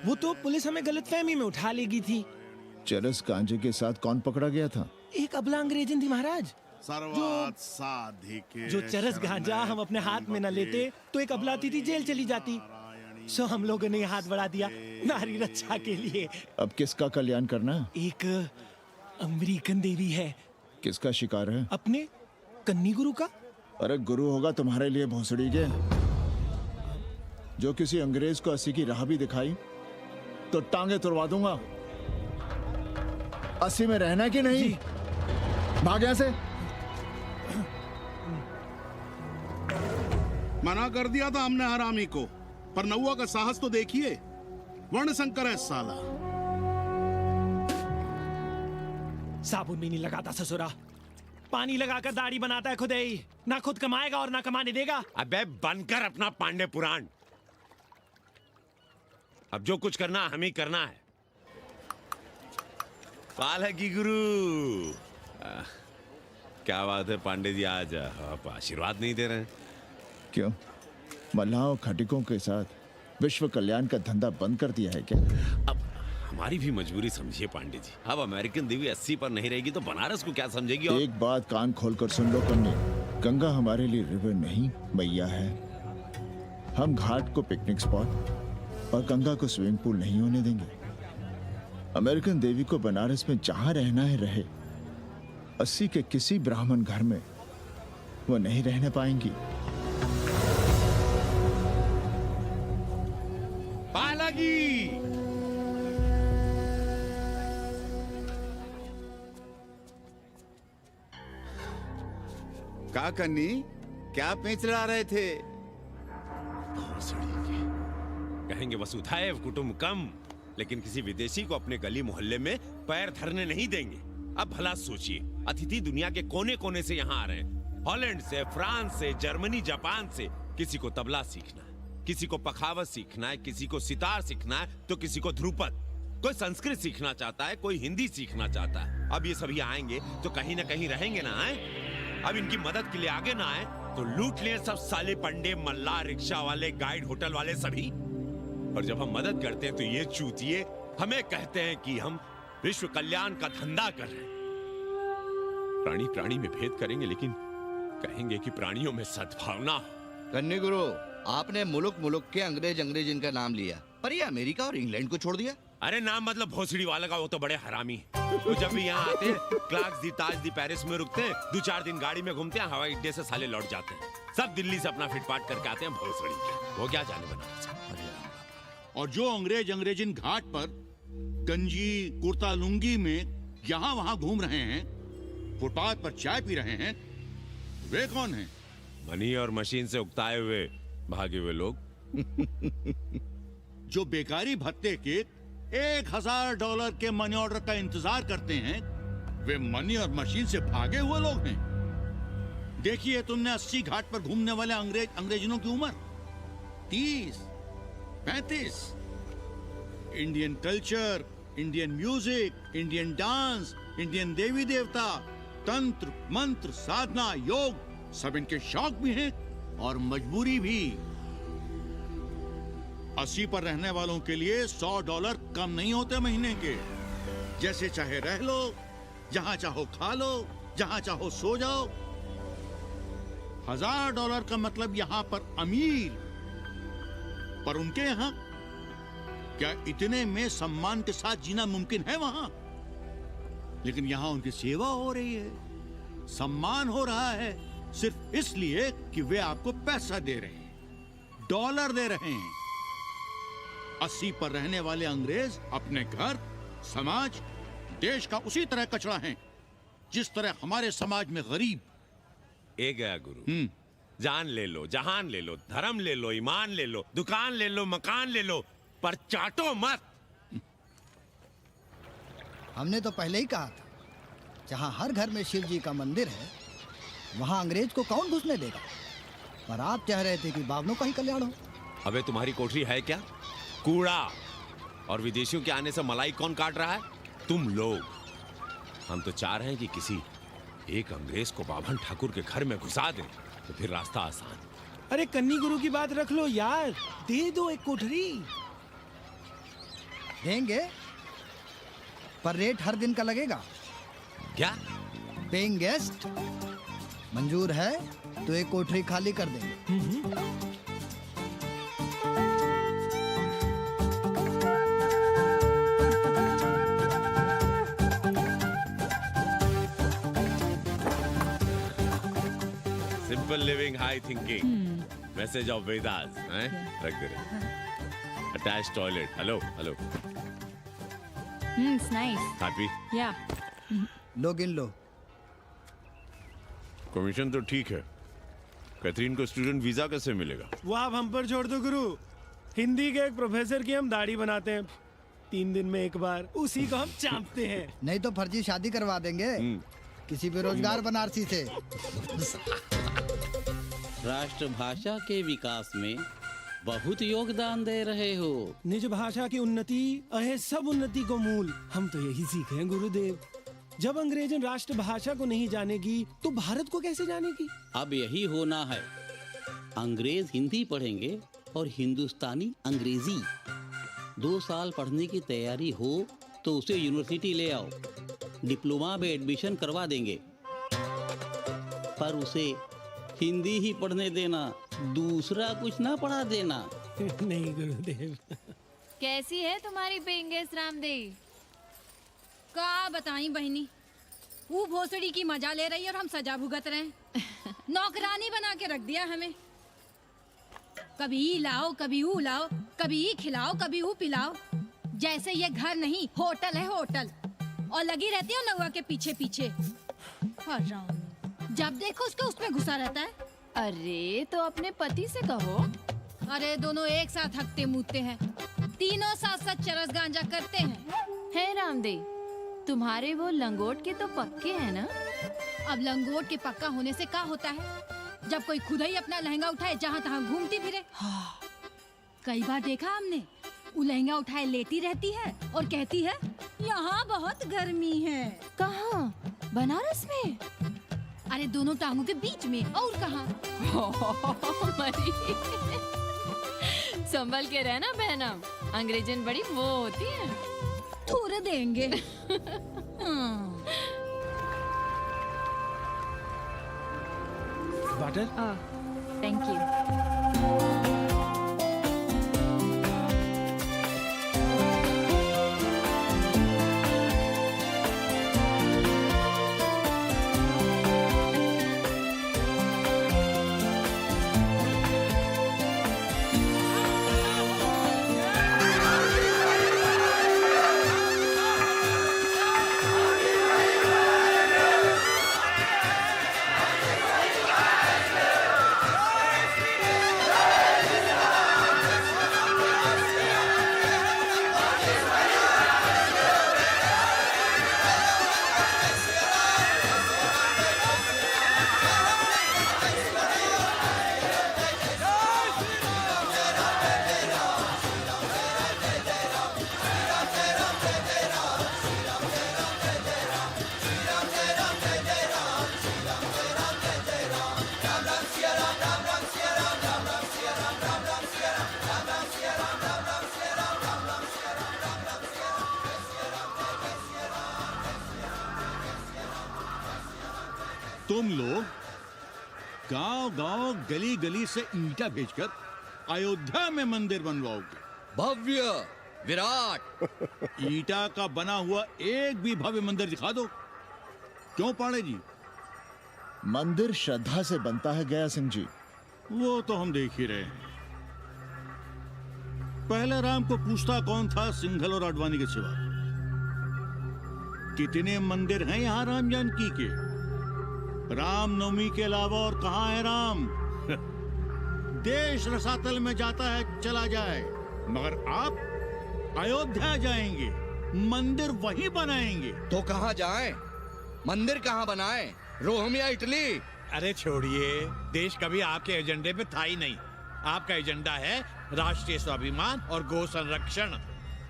वो तो पुलिस हमें गलतफहमी में उठा लेगी थी। चरस गांजे के साथ कौन पकड़ा गया था? एक अबला अंग्रेजन थी महाराज। जो चरस गांजा हम अपने हाथ में न लेते तो एक अबलाती थी जेल चली जाती। सो हम लोगों ने हाथ बढ़ा दिया नारी रक्षा के लिए। अब किसका कल्याण करना? एक अमेरिकन देवी है। किसका शिकार है? अपने कन्नी गुरु का। अरे गुरु होगा तुम्हारे लिए भोसड़ी के। जो किसी अंग्रेज को 80 की राह भी दिखाई तो टांगे तुड़वा दूंगा। 80 में रहना कि नहीं? भाग यहां से। मना कर दिया था हमने हरामी को, पर नौवा का साहस तो देखिए। वर्ण संकर है साला। साबुन भी नहीं लगाता ससुरा, पानी लगाकर दाढ़ी बनाता है खुद ही। ना खुद कमाएगा और ना कमाने देगा। अबे बनकर अपना पांडे पुराण। अब जो कुछ करना हमें करना है। पाला की गुरु। क्या बात है पांडे जी, आज आप आशीर्वाद नहीं दे रहे हैं? क्यों? मल्लाहों खटिकों के साथ विश्व कल्याण का धंधा बंद कर दिया है क्या? अब हमारी भी मजबूरी समझिए पांडे जी। अब अमेरिकन देवी 80 पर नहीं रहेगी तो बनारस को क्या समझेगी? और एक बात कान खोलकर सुन लो कन्नी, गंगा हमारे लिए रिवर नहीं मैया है। हम घाट को पिकनिक स्पॉट और गंगा को स्विमिंग पूल नहीं होने देंगे। अमेरिकन देवी को बनारस में जहां रहना है रहे, 80 के किसी ब्राह्मण घर में वो नहीं रहने पाएंगी। बालाजी! का कन्नी, क्या पेच ला रहे थे? कहेंगे वसुधैव कुटुंबकम, लेकिन किसी विदेशी को अपने गली मोहल्ले में पैर धरने नहीं देंगे। अब भला सोचिए, अतिथि दुनिया के कोने कोने से यहाँ आ रहे हैं, हॉलैंड से, फ्रांस से, जर्मनी, जापान से। किसी को तबला सीखना है, किसी को पखावत सीखना है, किसी को सितार सीखना है, तो किसी को ध्रुपद। कोई संस्कृत सीखना चाहता है, कोई हिंदी सीखना चाहता है। अब ये सभी आएंगे तो कहीं ना कहीं रहेंगे ना। आए अब इनकी मदद के लिए आगे ना आए तो लूट लिए सब साले पंडे, मल्ला, रिक्शा वाले, गाइड, होटल वाले सभी। और जब हम मदद करते हैं तो ये चूतिए हमें कहते हैं कि हम विश्व कल्याण का धंधा कर रहे हैं। प्राणी प्राणी में भेद करेंगे, लेकिन कहेंगे कि प्राणियों में सद्भावना हो। कन्नी गुरु, आपने मुल्क मुल्क के अंग्रेज इनका नाम लिया, पर ये अमेरिका और इंग्लैंड को छोड़ दिया। अरे नाम मतलब भोसड़ी वाला का, वो तो बड़े हरामी। वो जब भी यहाँ आते हैं, क्लार्क्स दी, ताज दी, पेरिस में रुकते हैं, 2-4 दिन गाड़ी में घूमते हैं, हवाई अड्डे से साले लौट जाते हैं। सब दिल्ली से अपना फिटपाट करके आते हैं भोसड़ी के। वो क्या जाने बनारस। और जो अंग्रेजिन घाट पर गंजी, कुर्ता, लुंगी में यहाँ वहाँ घूम रहे हैं, फुटपाथ पर चाय पी रहे हैं, वे कौन हैं? मनी और मशीन से उकताए हुए भागे हुए लोग। जो बेकारी भत्ते के $1000 के मनी ऑर्डर का इंतजार करते हैं, वे मनी और मशीन से भागे हुए लोग हैं। देखिए तुमने 80 घाट पर घूमने वाले अंग्रेजनों की उम्र 30-35। Indian culture, Indian music, Indian dance, Indian देवी देवता, तंत्र, मंत्र, साधना, योग, सब इनके शौक भी हैं और मजबूरी भी। 80 पर रहने वालों के लिए $100 कम नहीं होते महीने के। जैसे चाहे रह लो, जहां चाहो खा लो, जहां चाहो सो जाओ। $1000 का मतलब यहां पर अमीर, पर उनके यहां क्या इतने में सम्मान के साथ जीना मुमकिन है वहां? लेकिन यहां उनकी सेवा हो रही है, सम्मान हो रहा है, सिर्फ इसलिए कि वे आपको पैसा दे रहे हैं, डॉलर दे रहे हैं। 80 पर रहने वाले अंग्रेज अपने घर, समाज, देश का उसी तरह कचरा हैं, जिस तरह हमारे समाज में गरीब। ए गया गुरु, जान ले लो, जहान ले लो, धर्म ले लो, ईमान ले लो, दुकान ले लो, मकान ले लो, पर चाटो मत। हमने तो पहले ही कहा था, जहां हर घर में शिव जी का मंदिर है, वहां अंग्रेज को कौन घुसने देगा। पर आप चाह रहे थे कि बावनों का ही कल्याण हो। अबे तुम्हारी कोठरी है क्या? कूड़ा। और विदेशियों के आने से मलाई कौन काट रहा है? तुम लोग। हम तो चाह रहे हैं कि किसी एक अंग्रेज को बाभन ठाकुर के घर में घुसा दें, तो फिर रास्ता आसान। अरे कन्नी गुरु की बात रख लो यार, दे दो एक कोठरी। देंगे, पर रेट हर दिन का लगेगा। क्या? पेइंग गेस्ट मंजूर है तो एक कोठरी खाली कर देंगे। Simple living, high thinking, message of Vedas. रख दे रहे। Attach toilet. Hello hello. It's nice. Happy? Yeah. लो गिन लो। कमीशन तो ठीक है, कैथरीन को स्टूडेंट वीजा कैसे मिलेगा? वो आप हम पर छोड़ दो गुरु। हिंदी के एक प्रोफेसर की हम दाढ़ी बनाते हैं 3 दिन में एक बार, उसी को हम चापते हैं। नहीं तो फर्जी शादी करवा देंगे किसी बेरोजगार बनारसी से। राष्ट्रभाषा के विकास में बहुत योगदान दे रहे हो। निज भाषा की उन्नति अहे सब उन्नति को मूल। हम तो यही सीखे हैं गुरुदेव। जब अंग्रेजन राष्ट्रभाषा को नहीं जानेगी तो भारत को कैसे जानेगी? अब यही होना है। अंग्रेज हिंदी पढ़ेंगे और हिंदुस्तानी अंग्रेजी। 2 साल पढ़ने की तैयारी हो तो उसे यूनिवर्सिटी ले आओ, डिप्लोमा में एडमिशन करवा देंगे। पर उसे हिंदी ही पढ़ने देना, दूसरा कुछ ना पढ़ा देना। नहीं गुरुदेव। कैसी है तुम्हारी पेंगेस रामदेव? का बताई बहनी, वो भोसड़ी की मजा ले रही है और हम सजा भुगत रहे हैं। नौकरानी बना के रख दिया हमें। कभी ई लाओ, कभी ऊ लाओ, कभी ई खिलाओ, कभी ऊ पिलाओ। जैसे ये घर नहीं होटल है, होटल। और लगी रहती है नौआ के पीछे पीछे। जब देखो उसको उसमें घुसा रहता है। अरे तो अपने पति से कहो। अरे दोनों एक साथ हकते मूतते हैं, तीनों साथ साथ चरस गांजा करते हैं। है रामदेव, तुम्हारे वो लंगोट के तो पक्के हैं ना? अब लंगोट के पक्का होने से क्या होता है, जब कोई खुद ही अपना लहंगा उठाए जहाँ तहाँ घूमती फिरे। कई बार देखा हमने, वो लहंगा उठाए लेटी रहती है और कहती है यहाँ बहुत गर्मी है। कहाँ? बनारस में? अरे दोनों टांगों के बीच में, और कहाँ? मरी। संभल के रहना बहना, अंग्रेजन बड़ी वो होती है। थूर देंगे। वाटर? Thank you. तुम लोग गांव-गांव, गली-गली से ईंटा भेजकर अयोध्या में मंदिर बनवाओगे। भव्य, विराट। ईंटा का बना हुआ एक भी भव्य मंदिर दिखा दो। क्यों पाड़े जी? मंदिर श्रद्धा से बनता है गया सिंह जी। वो तो हम देख ही रहे हैं। पहले राम को पूछता कौन था सिंघल और आडवाणी के सिवा? कितने मंदिर हैं यहाँ राम जानकी के? रामनवमी के अलावा और कहाँ है राम? देश रसातल में जाता है चला जाए, मगर आप अयोध्या जाएंगे, मंदिर वहीं बनाएंगे। तो कहाँ जाएं? मंदिर कहाँ बनाएं? रोम या इटली? अरे छोड़िए, देश कभी आपके एजेंडे पे था ही नहीं। आपका एजेंडा है राष्ट्रीय स्वाभिमान और गौ संरक्षण।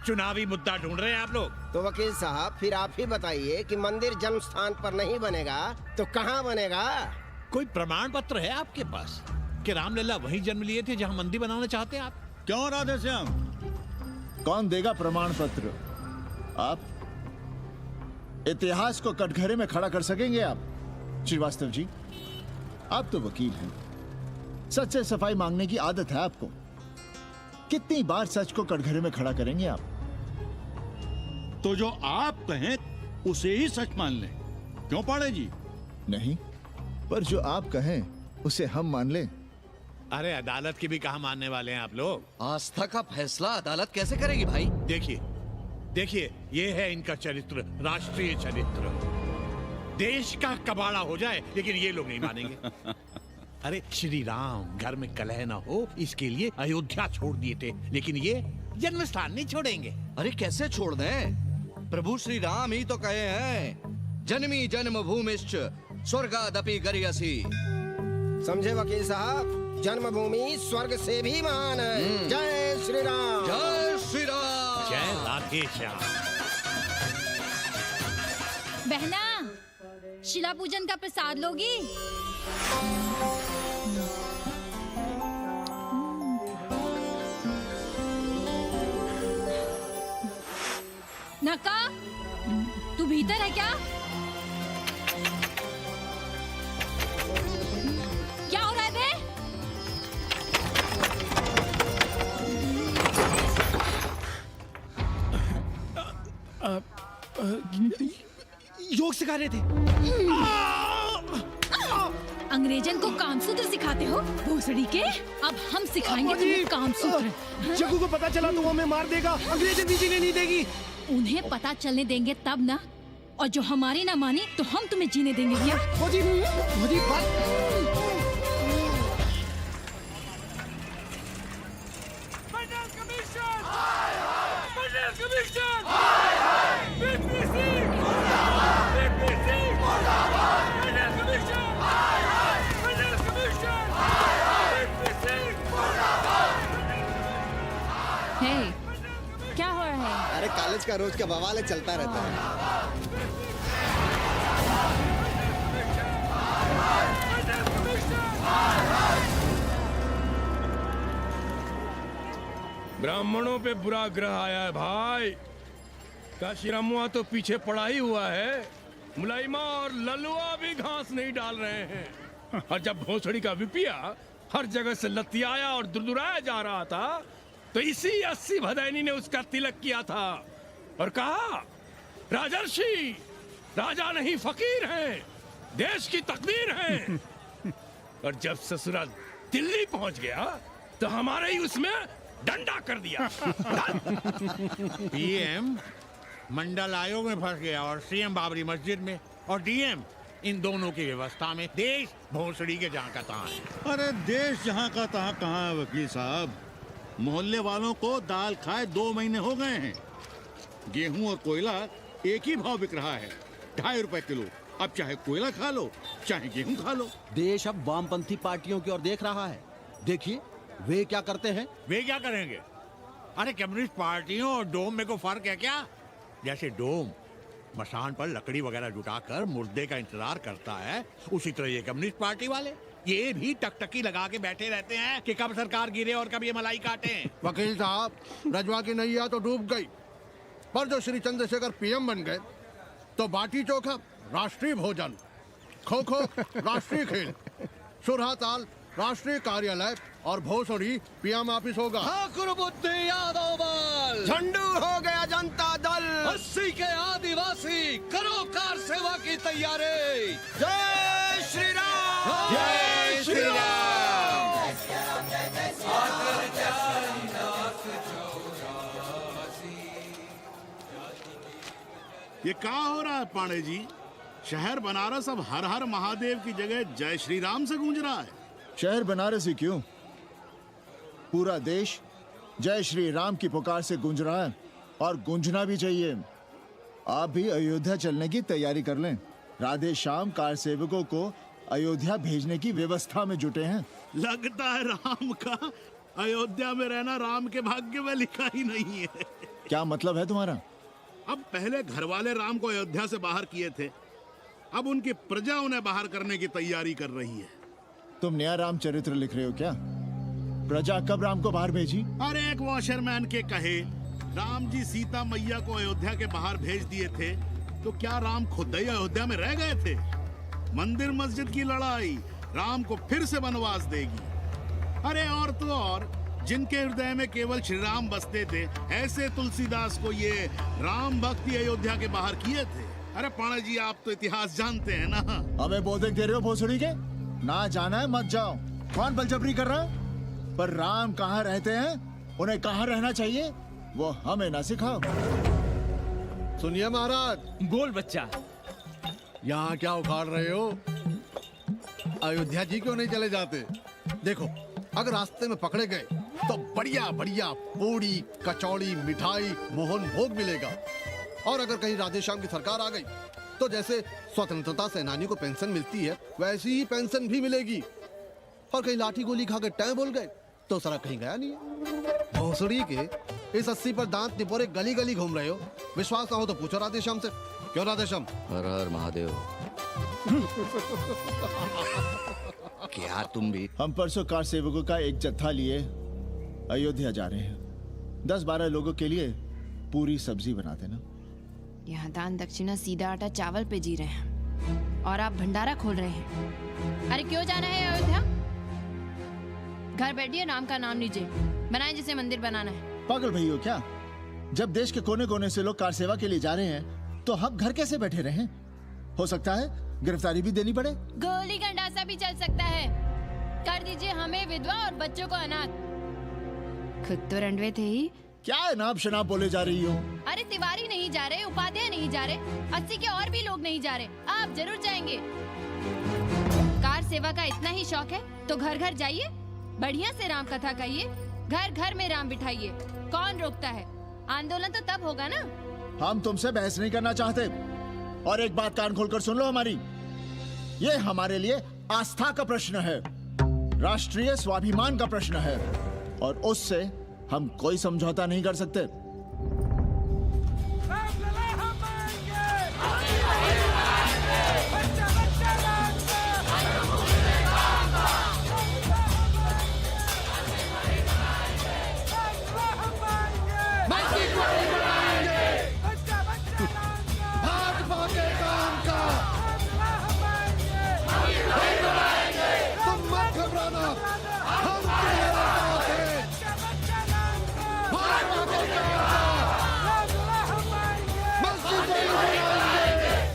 चुनावी मुद्दा ढूंढ रहे हैं आप लोग। तो वकील साहब फिर आप ही बताइए कि मंदिर जन्म स्थान पर नहीं बनेगा तो कहाँ बनेगा? कोई प्रमाण पत्र है आपके पास कि रामलला वहीं जन्म लिए थे जहां मंदिर बनाना चाहते हैं आप? क्यों राधे श्याम? कौन देगा प्रमाण पत्र? आप इतिहास को कटघरे में खड़ा कर सकेंगे आप? श्रीवास्तव जी, आप तो वकील हैं, सच से सफाई मांगने की आदत है आपको। कितनी बार सच को कटघरे में खड़ा करेंगे आप? तो जो आप कहें उसे ही सच मान लें। क्यों पाड़े जी? नहीं, पर जो आप कहें उसे हम मान लें। अरे अदालत की भी कहा मानने वाले हैं आप लोग? आस्था का फैसला अदालत कैसे करेगी भाई? देखिए देखिए, ये है इनका चरित्र, राष्ट्रीय चरित्र। देश का कबाड़ा हो जाए लेकिन ये लोग नहीं मानेंगे। अरे श्री राम घर में कलह ना हो इसके लिए अयोध्या छोड़ दिए थे, लेकिन ये जन्म स्थान नहीं छोड़ेंगे। अरे कैसे छोड़ दें? प्रभु श्री राम ही तो कहे हैं, जन्मी जन्म भूमिश्च स्वर्गादपि गरियसी। समझे वकील साहब, जन्मभूमि स्वर्ग से भी महान है। जय श्री राम। जय श्री राम। जय राधे श्याम। बहना, शिला पूजन का प्रसाद लोगी? नक्का, तू भीतर है क्या? क्या हो रहा है बे? योग सिखा रहे थे। अंग्रेजन को कामसूत्र सिखाते हो भोसड़ी के? अब हम सिखाएंगे तुम्हें कामसूत्र। जग्गू को पता चला तो वो हमें मार देगा। अंग्रेजन भी जीने नहीं देगी। उन्हें पता चलने देंगे तब ना, और जो हमारी ना मानी तो हम तुम्हें जीने देंगे भैया। फौजी, बात Hey, क्या हो रहा है? अरे कॉलेज का रोज का बवाल चलता रहता है। ब्राह्मणों पे बुरा ग्रह आया है भाई। काशीरामुआ तो पीछे पड़ा ही हुआ है। मुलाइमा और ललुआ भी घास नहीं डाल रहे हैं। और जब भोसड़ी का विपिया हर जगह से लतियाया और दुरदुराया जा रहा था, तो इसी 80 भदैनी ने उसका तिलक किया था और कहा, राजर्षि राजा नहीं फकीर हैं, देश की तकदीर हैं। और जब ससुरा दिल्ली पहुंच गया तो हमारे ही उसमें डंडा कर दिया। पीएम मंडल आयोग में फंस गया और सीएम बाबरी मस्जिद में, और डीएम इन दोनों की व्यवस्था में। देश भोसड़ी के जहाँ का तहाँ है। अरे देश जहाँ का तहाँ कहाँ है वकील साहब? मोहल्ले वालों को दाल खाए 2 महीने हो गए हैं। गेहूं और कोयला एक ही भाव बिक रहा है, 2.5 रुपए किलो। अब चाहे कोयला खा लो चाहे गेहूं खा लो। देश अब वामपंथी पार्टियों की ओर देख रहा है। देखिए वे क्या करते हैं। वे क्या करेंगे? अरे कम्युनिस्ट पार्टियों और डोम में को फर्क है क्या? जैसे डोम मसान पर लकड़ी वगैरह जुटाकर मुर्दे का इंतजार करता है, उसी तरह ये कम्युनिस्ट पार्टी वाले ये भी टकटकी लगा के बैठे रहते हैं कि कब सरकार गिरे और कब ये मलाई काटे। वकील साहब, रजवा की नैया तो डूब गई, पर जो श्री चंद्रशेखर पीएम बन गए तो बाटी चोखा राष्ट्रीय भोजन, खो खो राष्ट्रीय खेल, सुरहा ताल राष्ट्रीय कार्यालय और भोसड़ी पीएम ऑफिस होगा। ठाकुर बुद्धि यादव बल, झंडू हो गया जनता दल, 80 के आदिवासी करो कार सेवा की तैयारी। जय श्री राम, जय श्री राम। ये क्या हो रहा है पांडे जी? शहर बनारस अब हर हर महादेव की जगह जय श्री राम से गूंज रहा है। शहर बनारस ही क्यों, पूरा देश जय श्री राम की पुकार से गूंज रहा है, और गूंजना भी चाहिए। आप भी अयोध्या चलने की तैयारी कर लें। राधे श्याम कार सेवकों को अयोध्या भेजने की व्यवस्था में जुटे हैं। लगता है राम का अयोध्या में रहना राम के भाग्य में लिखा ही नहीं है। क्या मतलब है तुम्हारा? अब पहले घर वाले राम को अयोध्या से बाहर किए थे, अब उनकी प्रजा उन्हें बाहर करने की तैयारी कर रही है। तुम नया रामचरित्र लिख रहे हो क्या? प्रजा कब राम को बाहर भेजी? अरे एक वॉशरमैन के कहे राम जी सीता मैया को अयोध्या के बाहर भेज दिए थे, तो क्या राम खुद ही अयोध्या में रह गए थे? मंदिर मस्जिद की लड़ाई राम को फिर से वनवास देगी। अरे और तो और, जिनके हृदय में केवल श्री राम बसते थे, ऐसे तुलसीदास को ये राम भक्ति अयोध्या के बाहर किए थे। अरे पाणा जी, आप तो इतिहास जानते हैं ना। हमें बोधक दे रहे हो भोसड़ी के? ना जाना है मत जाओ। कौन बलजबरी कर रहा है? पर राम कहाँ रहते हैं, उन्हें कहाँ रहना चाहिए, वो हमें ना सिखाओ। सुनिए महाराज। बोल बच्चा। यहाँ क्या उखाड़ रहे हो? अयोध्या जी क्यों नहीं चले जाते? देखो, अगर रास्ते में पकड़े गए तो बढ़िया बढ़िया पूड़ी कचौड़ी मिठाई मोहन भोग मिलेगा, और अगर कहीं राधेश्याम की सरकार आ गई तो जैसे स्वतंत्रता सेनानी को पेंशन मिलती है वैसी ही पेंशन भी मिलेगी। और कहीं लाठी गोली खा के टै बोल गए तो सड़क कहीं गया नहीं है। भोसड़ी के इस 80 पर दांत निपोरे गली गली घूम रहे हो। विश्वास ना हो तो पूछो राधेश्याम से। क्यों राधेश्याम? हर हर महादेव। क्या तुम भी? हम परसों कार सेवकों का एक जत्था लिए अयोध्या जा रहे हैं। 10-12 लोगों के लिए पूरी सब्जी बना देना। यहाँ दान दक्षिणा सीधा आटा चावल पे जी रहे हैं और आप भंडारा खोल रहे हैं। अरे क्यों जाना है अयोध्या? घर बैठिए, राम का नाम लीजिए, बनाए जिसे मंदिर बनाना है। पागल भई हो क्या? जब देश के कोने कोने से लोग कार सेवा के लिए जा रहे हैं तो हम घर कैसे बैठे रहें? हो सकता है गिरफ्तारी भी देनी पड़े। गोली गंडासा भी चल सकता है। कर दीजिए हमें विधवा और बच्चों को अनाथ। खुद तो रंडवे थे ही। क्या नाप शनाप बोले जा रही हो? अरे तिवारी नहीं जा रहे, उपाध्याय नहीं जा रहे, 80 के और भी लोग नहीं जा रहे। आप जरूर जाएंगे। कार सेवा का इतना ही शौक है तो घर घर जाइए, बढ़िया से राम कथा कहिए, घर घर में राम बिठाइए। कौन रोकता है? आंदोलन तो तब होगा ना। हम तुमसे बहस नहीं करना चाहते। और एक बात कान खोलकर सुन लो हमारी, ये हमारे लिए आस्था का प्रश्न है, राष्ट्रीय स्वाभिमान का प्रश्न है, और उससे हम कोई समझौता नहीं कर सकते।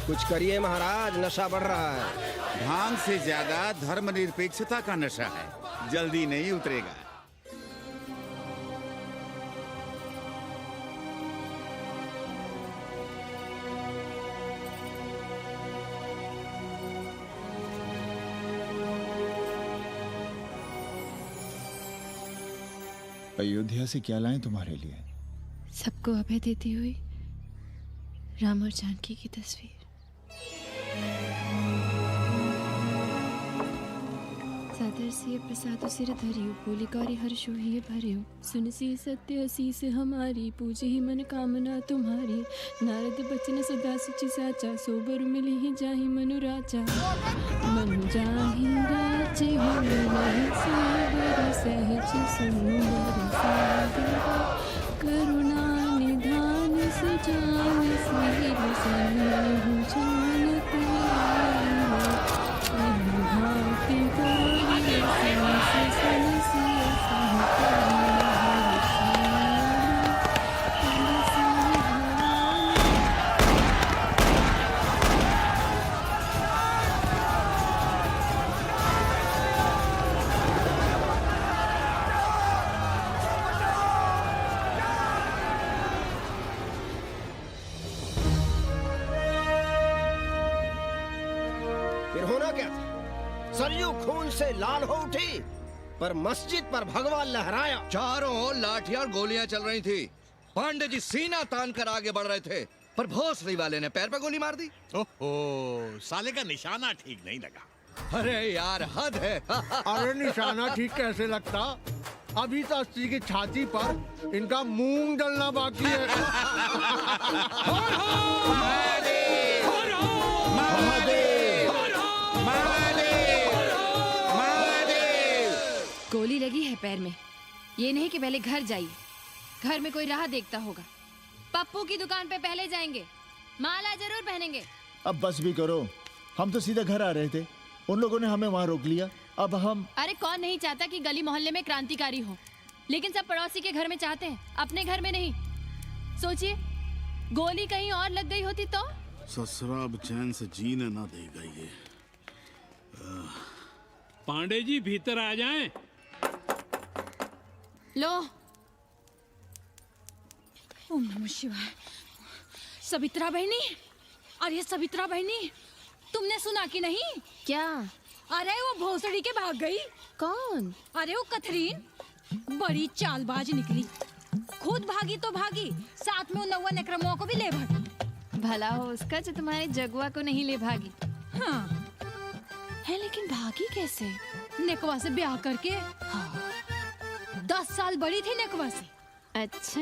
कुछ करिए महाराज, नशा बढ़ रहा है। भांग से ज्यादा धर्मनिरपेक्षता का नशा है, जल्दी नहीं उतरेगा। अयोध्या से क्या लाएं तुम्हारे लिए? सबको अभय देती हुई राम और जानकी की तस्वीर। सादर से प्रसाद सिर धरियो, बोली गौरी हर्षो ही भरियो, सुन सी सत्य असीस हमारी, पूजे ही मन कामना तुम्हारी, नारद बचन सदा सुचि साचा, सोबर मिली ही जाहि मनु राजा, मनु जाहि राजे हो नहीं सोबर सहज सुंदर सागर, करुणा निधान सुजान सिर सन्हु जानत अनुभाति गौरी फिर होना क्या था? सरयू खून से लाल हो उठी, पर मस्जिद पर भगवा लहराया। चारों ओर लाठियां और गोलियां चल रही थी। पांडे जी सीना तान कर आगे बढ़ रहे थे, पर भोसड़ी वाले ने पैर पे गोली मार दी। ओहो, साले का निशाना ठीक नहीं लगा। अरे यार हद है। अरे निशाना ठीक कैसे लगता? अभी तो 80 की छाती पर इनका मूंग डलना बाकी है। गोली लगी है पैर में। ये नहीं कि पहले घर जाइए, घर में कोई राह देखता होगा। पप्पू की दुकान पे पहले जाएंगे, माला जरूर पहनेंगे। अब बस भी करो, हम तो सीधे घर आ रहे थे, उन लोगों ने हमें वहाँ रोक लिया। अब हम अरे कौन नहीं चाहता कि गली मोहल्ले में क्रांतिकारी हो, लेकिन सब पड़ोसी के घर में चाहते हैं, अपने घर में नहीं। सोचिए, गोली कहीं और लग गई होती तो? ससुरा अब चैन से जीने ना देगा ये। पांडे जी भीतर आ जाएं। लो। ओम नमः शिवाय। सवित्रा बहनी, अरे सवित्रा बहनी, तुमने सुना कि नहीं? क्या? अरे वो भोसड़ी के भाग गई। कौन? अरे वो कथरीन बड़ी चालबाज निकली, खुद भागी तो भागी, साथ में उन 9 नक्रमुआ को भी ले भागी। भला हो उसका जो तुम्हारे जगुआ को नहीं ले भागी। हाँ है, लेकिन भागी कैसे? नेकवा से ब्याह करके। हाँ। 10 साल बड़ी थी नेकवा से। अच्छा,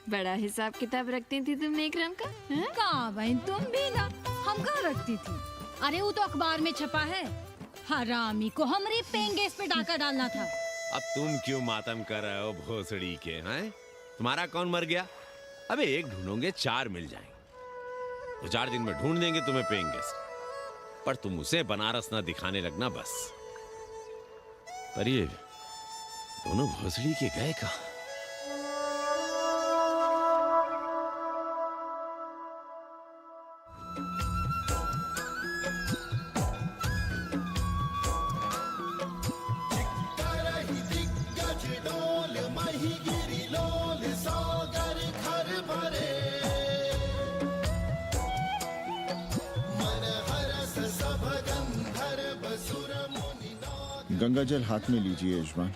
बड़ा हिसाब किताब रखती थी तुम नेकरम का? कहाँ बहन, तुम भी ना, हम कहाँ रखती थी। अरे वो तो अखबार में छपा है, हरामी को हमारी पेंगेस पे डाका डालना था। अब तुम क्यों मातम कर रहे हो भोसड़ी के? हैं? तुम्हारा कौन मर गया? अबे एक ढूंढोगे 4 मिल जाएंगे। 4 दिन में ढूंढ देंगे तुम्हें पेइंग गेस्ट, पर तुम उसे बनारस ना दिखाने लगना बस। पर ये दोनों भोसड़ी के गए कहाँ? गंगा जल हाथ में लीजिए यजमान।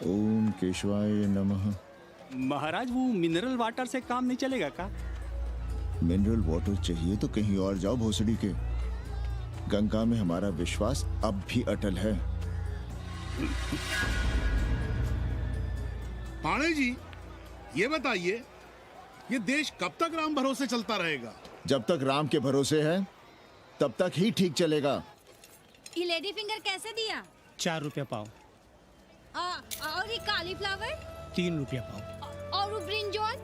ओम केशवाय नमः। महाराज वो मिनरल वाटर से काम नहीं चलेगा का? मिनरल वाटर चाहिए तो कहीं और जाओ भोसड़ी के। गंगा में हमारा विश्वास अब भी अटल है। पाणे जी, ये बताइए, ये देश कब तक राम भरोसे चलता रहेगा? जब तक राम के भरोसे है तब तक ही ठीक चलेगा। ये लेडी फिंगर कैसे दिया? 4 रुपया पाव। और ये कालीफ्लावर? 3 रुपया पाव। और वो ब्रिंजॉल?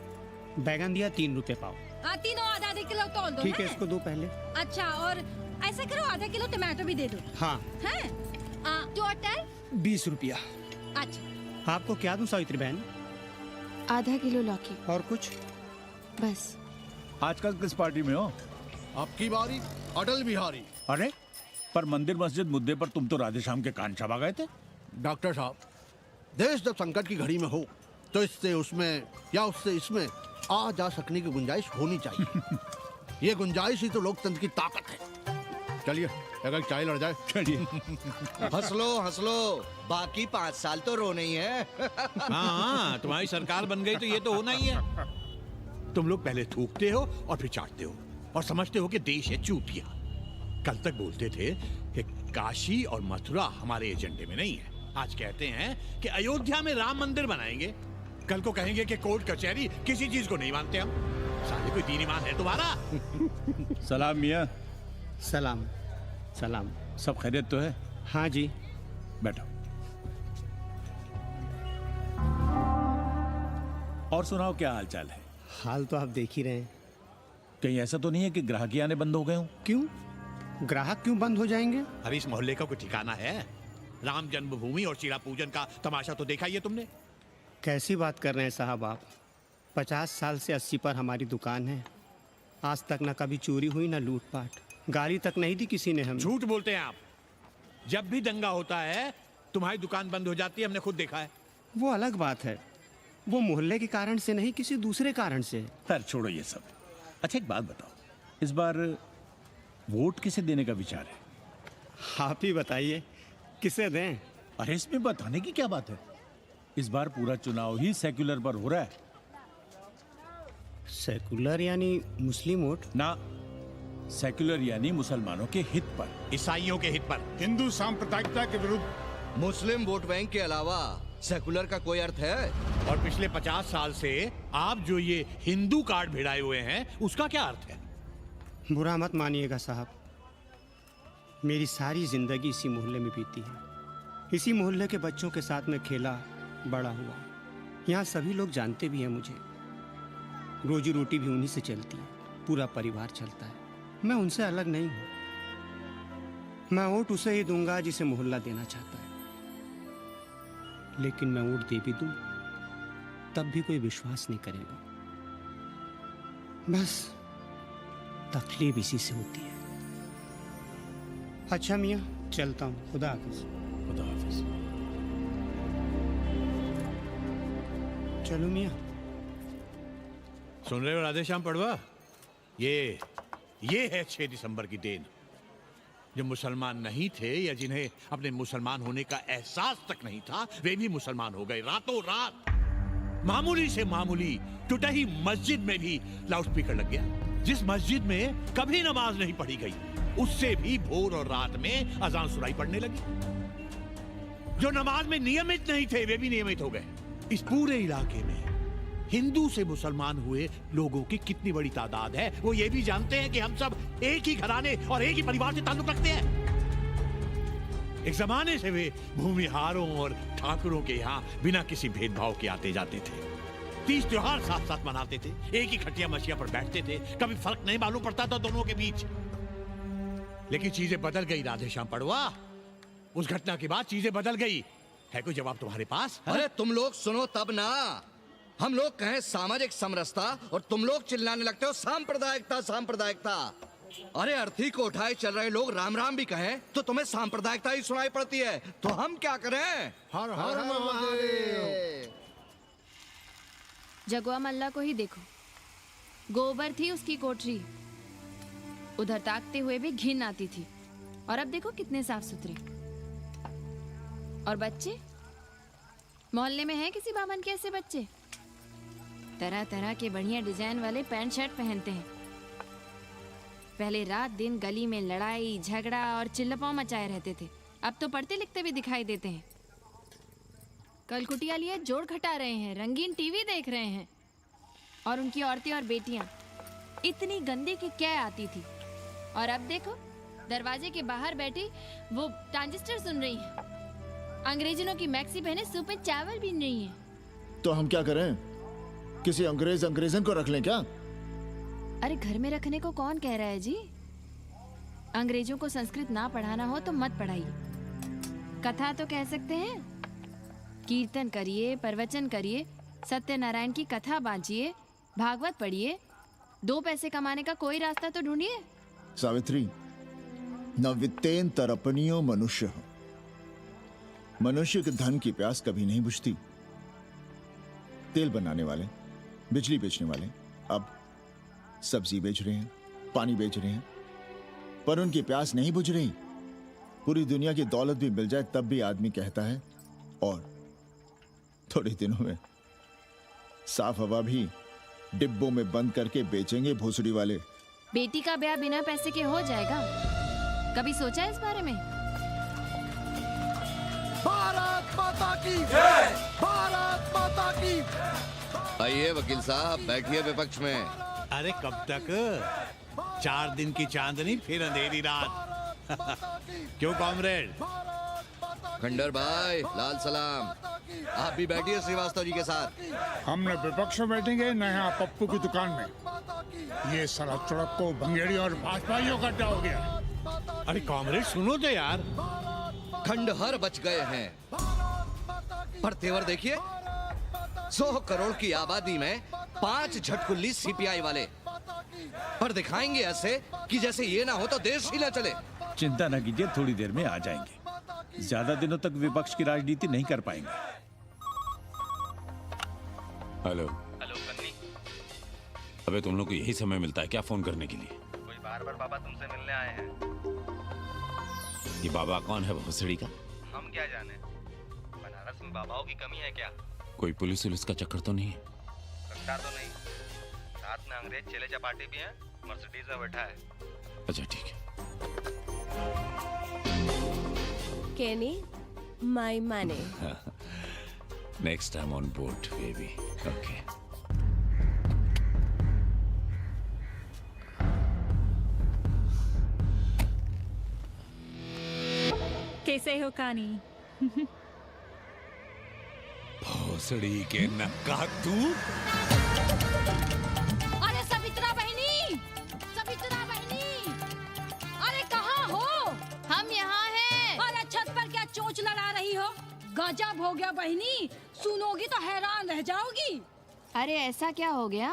बैगन दिया 3 रुपये पाव। तीनों आधा किलो तोल दो। ठीक है, इसको दो पहले। अच्छा, और ऐसा करो आधा किलो टमाटो भी दे दो। हाँ। हैं? टोटल 20 रुपया। अच्छा। आपको क्या दूं सावित्री बहन? आधा किलो लौकी। और कुछ? बस। आजकल किस पार्टी में हो? आपकी बारी, अटल बिहारी। अरे पर मंदिर मस्जिद मुद्दे पर तुम तो राधेश्याम के कान चबा गए थे। डॉक्टर साहब, देश जब संकट की घड़ी में हो तो इससे उसमें या उससे इसमें आ जा सकने की गुंजाइश होनी चाहिए। ये गुंजाइश ही तो लोकतंत्र की ताकत है। चलिए अगर चाय लड़ जाए। चलिए। हंस लो, बाकी 5 साल तो रोने ही है। हाँ, तुम्हारी सरकार बन गई तो ये तो होना ही है। तुम लोग पहले थूकते हो और फिर चाटते हो और समझते हो कि देश है चूतिया। कल तक बोलते थे कि काशी और मथुरा हमारे एजेंडे में नहीं है, आज कहते हैं कि अयोध्या में राम मंदिर बनाएंगे, कल को कहेंगे कि कोर्ट कचहरी किसी चीज को नहीं मानते हम। साले कोई दीन ईमान है तुम्हारा? सलाम मियाँ। सलाम। सलाम। सब खैरियत तो है? हाँ जी। बैठो। और सुनाओ, क्या हाल चाल है? हाल तो आप देख ही रहे हैं। कहीं ऐसा तो नहीं है कि ग्राहकी आने बंद हो गए हों? क्यों? ग्राहक क्यों बंद हो जाएंगे? अरे इस मोहल्ले का कोई ठिकाना है? राम जन्मभूमि और सीड़ा पूजन का तमाशा तो देखा ही है तुमने। कैसी बात कर रहे हैं साहब आप? 50 साल से 80 पर हमारी दुकान है। आज तक ना कभी चोरी हुई ना लूटपाट, गाली तक नहीं दी किसी ने हमें। झूठ बोलते हैं आप। जब भी दंगा होता है तुम्हारी दुकान बंद हो जाती है, हमने खुद देखा है। वो अलग बात है, वो मोहल्ले के कारण से नहीं, किसी दूसरे कारण से। खैर छोड़ो ये सब। अच्छा एक बात बताओ, इस बार वोट किसे देने का विचार है? आप ही बताइए, किसे दें? अरे इसमें बताने की क्या बात है, इस बार पूरा चुनाव ही सेक्युलर पर हो रहा है। सेक्युलर यानी मुस्लिम वोट? ना, सेक्युलर यानी मुसलमानों के हित पर, ईसाइयों के हित पर, हिंदू सांप्रदायिकता के विरुद्ध। मुस्लिम वोट बैंक के अलावा सेकुलर का कोई अर्थ है? और पिछले 50 साल से आप जो ये हिंदू कार्ड भिड़ाए हुए हैं उसका क्या अर्थ है? बुरा मत मानिएगा साहब, मेरी सारी जिंदगी इसी मोहल्ले में बीती है। इसी मोहल्ले के बच्चों के साथ में खेला बड़ा हुआ। यहाँ सभी लोग जानते भी हैं मुझे। रोजी रोटी भी उन्हीं से चलती है, पूरा परिवार चलता है। मैं उनसे अलग नहीं हूँ। मैं वोट उसे ही दूंगा जिसे मोहल्ला देना चाहता है, लेकिन मैं वोट दे भी दूं तब भी कोई विश्वास नहीं करेगा। बस तकलीफ इसी से होती है। अच्छा मियाँ, चलता हूँ। खुदा हाफिज। खुदा हाफिज। चलो मियाँ। सुन रहे हो राधेश्याम पड़वा, ये है 6 दिसंबर की देन। जो मुसलमान नहीं थे या जिन्हें अपने मुसलमान होने का एहसास तक नहीं था, वे भी मुसलमान हो गए रातों रात। मामूली से मामूली टूटी मस्जिद में भी लाउडस्पीकर लग गया। जिस मस्जिद में कभी नमाज नहीं पढ़ी गई, उससे भी भोर और रात में अजान सुनाई पड़ने लगी। जो नमाज में नियमित नहीं थे, वे भी नियमित हो गए। इस पूरे इलाके में हिंदू से मुसलमान हुए लोगों की कितनी बड़ी तादाद है, वो ये भी जानते हैं कि हम सब एक ही घराने और एक ही परिवार से ताल्लुक रखते हैं। एक जमाने से वे भूमिहारों और ठाकुरों के यहाँ बिना किसी भेदभाव के आते जाते थे। तीज त्योहार साथ साथ मनाते थे, एक ही खटिया मछिया पर बैठते थे, कभी फर्क नहीं मालूम पड़ता था दोनों के बीच। लेकिन चीजें बदल गई राधेश्याम पड़वा। उस घटना के बाद चीजें बदल गई। है कोई जवाब तुम्हारे पास? अरे तुम लोग सुनो तब ना। हम लोग कहें सामाजिक समरसता और तुम लोग चिल्लाने लगते हो सांप्रदायिकता सांप्रदायिकता। अरे अर्थी को उठाए चल रहे लोग राम राम भी कहें तो तुम्हें सांप्रदायिकता ही सुनाई पड़ती है। तो हम क्या करें? हर हर महादेव। जगुआ मल्ला को ही देखो, गोबर थी उसकी कोठरी, उधर ताकते हुए भी घिन आती थी, और अब देखो कितने साफ सुथरे। और बच्चे, मोहल्ले में हैं किसी बामन के ऐसे बच्चे? तरह तरह के बढ़िया डिजाइन वाले पैंट शर्ट पहनते हैं। पहले रात दिन गली में लड़ाई झगड़ा और चिल्लपाव मचाए रहते थे, अब तो पढ़ते लिखते भी दिखाई देते हैं। कल कुटिया लिए जोड़ खटा रहे हैं, रंगीन टीवी देख रहे हैं, और उनकी औरतें और बेटियां इतनी गंदी की क्या आती थी, और अब देखो दरवाजे के बाहर बैठी वो ट्रांजिस्टर सुन रही है, अंग्रेजनों की मैक्सी पहने सूप में चावल भी नहीं है। तो हम क्या करें? किसी अंग्रेजन को रख लें क्या? अरे घर में रखने को कौन कह रहा है जी? अंग्रेजों को संस्कृत ना पढ़ाना हो तो मत पढ़ाइए, कथा तो कह सकते हैं, कीर्तन करिए, प्रवचन करिए, सत्यनारायण की कथा बांचिए, भागवत पढ़िए, 2 पैसे कमाने का कोई रास्ता तो ढूंढिए। सावित्री, न वित्तेन तरपनियो मनुष्य। मनुष्य के धन की प्यास कभी नहीं बुझती। तेल बनाने वाले, बिजली बेचने वाले अब सब्जी बेच रहे हैं, पानी बेच रहे हैं, पर उनकी प्यास नहीं बुझ रही। पूरी दुनिया की दौलत भी मिल जाए तब भी आदमी कहता है और थोड़े दिनों में साफ हवा भी डिब्बों में बंद करके बेचेंगे भोसड़ी वाले। बेटी का ब्याह बिना पैसे के हो जाएगा? कभी सोचा है इस बारे में? भारत माता की जय! भारत माता की। आइए वकील साहब, बैठिए विपक्ष में। अरे कब तक? 4 दिन की चांदनी फिर अंधेरी रात। क्यों कॉमरेड? खंडर भाई, लाल सलाम। आप भी बैठिए श्रीवास्तव जी के साथ। हमने विपक्ष में बैठेंगे न यहाँ पप्पू की दुकान में। ये सड़क चड़क को भंगेड़ी और भाजपाइयों का अड्डा हो गया। अरे कॉमरेड सुनो तो यार। खंडहर बच गए हैं, पर तेवर देखिए, 100 करोड़ की आबादी में 5 झटकुल्ली सीपीआई वाले, पर दिखाएंगे ऐसे कि जैसे ये ना हो तो देश ही ना चले। चिंता न कीजिए, थोड़ी देर में आ जाएंगे। ज्यादा दिनों तक विपक्ष की राजनीति नहीं कर पाएंगे। हेलो हेलो कन्नी। अबे तुम लोग को यही समय मिलता है क्या फोन करने के लिए? कोई बार-बार बाबा तुमसे मिलने आए हैं। ये बाबा कौन है भोसड़ी का? हम क्या जाने, बनारस में बाबाओं की कमी है क्या? कोई पुलिस का चक्कर तो नहीं है? रफ्तार तो नहीं, साथ में अंग्रेज चेले चपाटे भी हैं, मर्सिडीज में बैठा है। अच्छा ठीक है। Kenny, my money. Next time on board, baby. Okay. कैसे हो कानी? भोसड़ी के नक्का तू। अरे सवित्रा बहनी, सवित्रा बहनी, अरे कहाँ हो? हम यहाँ हैं। अरे छत पर क्या चोंच लड़ा रही हो? गजब हो गया बहनी, सुनोगी तो हैरान रह जाओगी। अरे ऐसा क्या हो गया?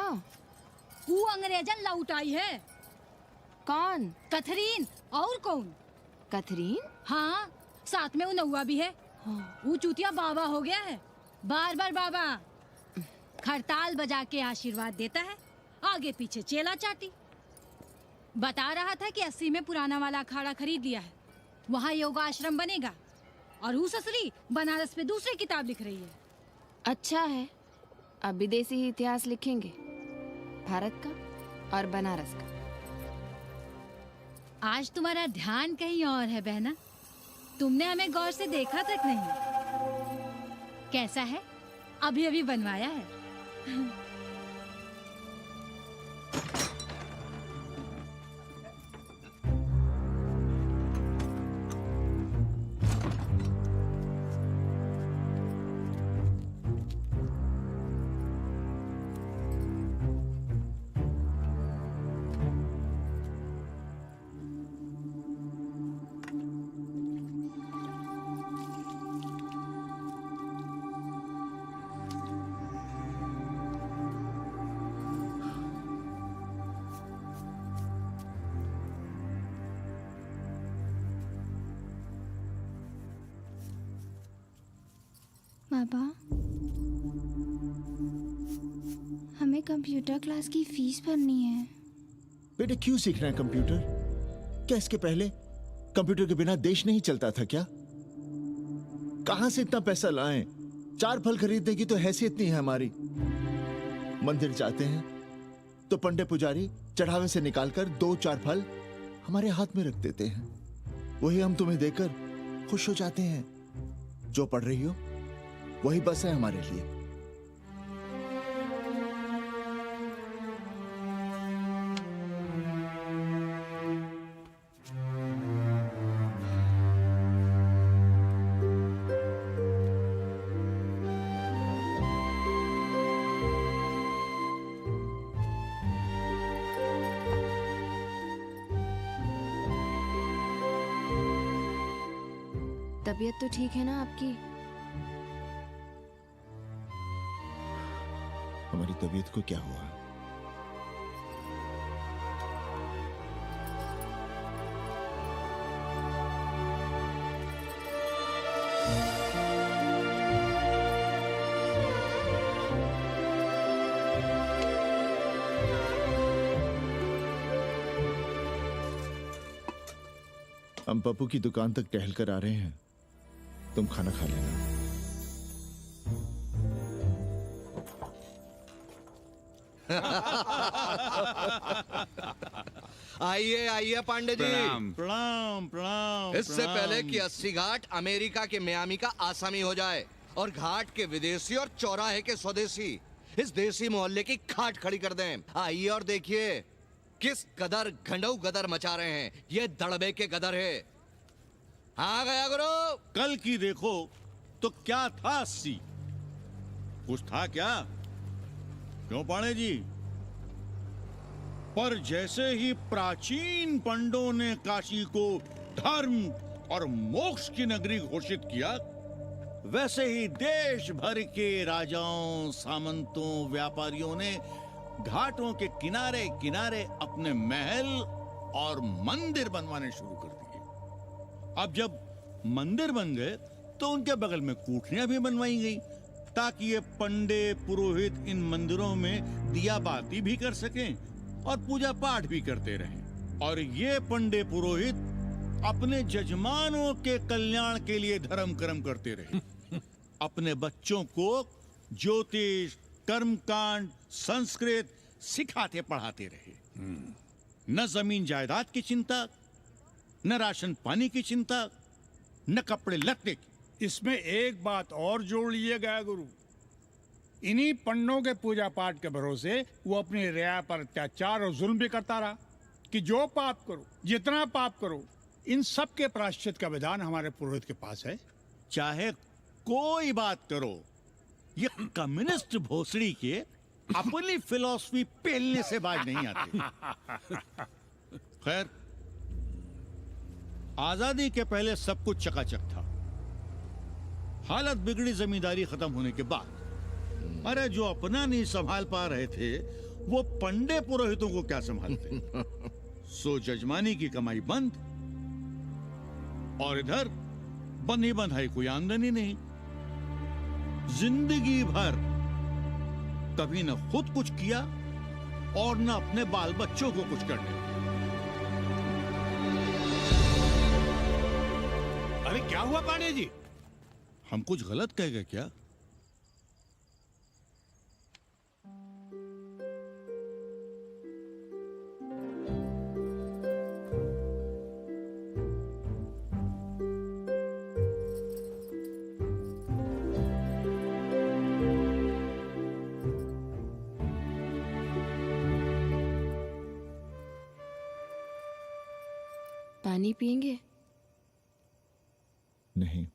वो अंग्रेजन लौट आई है। कौन? कथरीन। और कौन? कथरीन? हाँ, साथ में वो नौवा भी है। वो चूतिया बाबा हो गया है, बार बार बाबा। खड़ताल बजा के आशीर्वाद देता है, आगे पीछे चेला चाटी। बता रहा था कि 80 में पुराना वाला अखाड़ा खरीद लिया है, वहाँ योगा आश्रम बनेगा, और वो ससुरी बनारस पे दूसरी किताब लिख रही है। अच्छा है, अब विदेशी ही इतिहास लिखेंगे, भारत का और बनारस का। आज तुम्हारा ध्यान कहीं और है बहना, तुमने हमें गौर से देखा तक नहीं। कैसा है? अभी अभी बनवाया है। पापा, हमें कंप्यूटर क्लास की फीस भरनी है। बेटे क्यों सीखना है कंप्यूटर? क्या इसके पहले कंप्यूटर के बिना देश नहीं चलता था क्या? कहां से इतना पैसा लाएं? 4 फल खरीदने की तो हैसियत नहीं है हमारी। मंदिर जाते हैं तो पंडे पुजारी चढ़ावे से निकालकर 2-4 फल हमारे हाथ में रख देते हैं। वही हम तुम्हें देकर खुश हो जाते हैं। जो पढ़ रही हो वही बस है हमारे लिए। तबीयत तो ठीक है ना आपकी? हमारी तबीयत को क्या हुआ? हम पप्पू की दुकान तक टहल कर आ रहे हैं, तुम खाना खा लेना। आइए आइए पांडे जी। प्रणाम प्रणाम प्रणाम। इससे पहले कि 80 घाट अमेरिका के मियामी का आसामी हो जाए और घाट के विदेशी और चौराहे के स्वदेशी इस देसी मोहल्ले की खाट खड़ी कर दें, आइए और देखिए किस कदर घंडऊ गदर मचा रहे हैं। ये दड़बे के गदर है। हाँ गया गुरु। कल की देखो तो क्या था 80? कुछ था क्या? क्यों पांडे जी? पर जैसे ही प्राचीन पंडों ने काशी को धर्म और मोक्ष की नगरी घोषित किया, वैसे ही देश भर के राजाओं, सामंतों, व्यापारियों ने घाटों के किनारे किनारे अपने महल और मंदिर बनवाने शुरू कर दिए। अब जब मंदिर बन गए तो उनके बगल में कोठरियां भी बनवाई गई ताकि ये पंडे पुरोहित इन मंदिरों में दिया बाती भी कर सकें और पूजा पाठ भी करते रहें। और ये पंडे पुरोहित अपने जजमानों के कल्याण के लिए धर्म कर्म करते रहे। अपने बच्चों को ज्योतिष, कर्मकांड, संस्कृत सिखाते पढ़ाते रहे। न जमीन जायदाद की चिंता, न राशन पानी की चिंता, न कपड़े लत्ते की। इसमें एक बात और जोड़ लिए गया गुरु। इन्हीं पंडों के पूजा पाठ के भरोसे वो अपनी रिया पर अत्याचार और जुल्म भी करता रहा कि जो पाप करो, जितना पाप करो, इन सब के प्रायश्चित का विधान हमारे पुरोहित के पास है। चाहे कोई बात करो, ये कम्युनिस्ट भोसड़ी के अपनी फिलॉसफी पेलने से बाज नहीं आती। खैर, आजादी के पहले सब कुछ चकाचक था। हालत बिगड़ी जमींदारी खत्म होने के बाद। अरे जो अपना नहीं संभाल पा रहे थे वो पंडे पुरोहितों को क्या संभालते। सो जजमानी की कमाई बंद और इधर बंधी बंधाई कोई आमदनी नहीं। जिंदगी भर कभी न खुद कुछ किया और न अपने बाल बच्चों को कुछ करने। अरे क्या हुआ पांडे जी? हम कुछ गलत कह गए क्या? पानी पिएंगे? नहीं।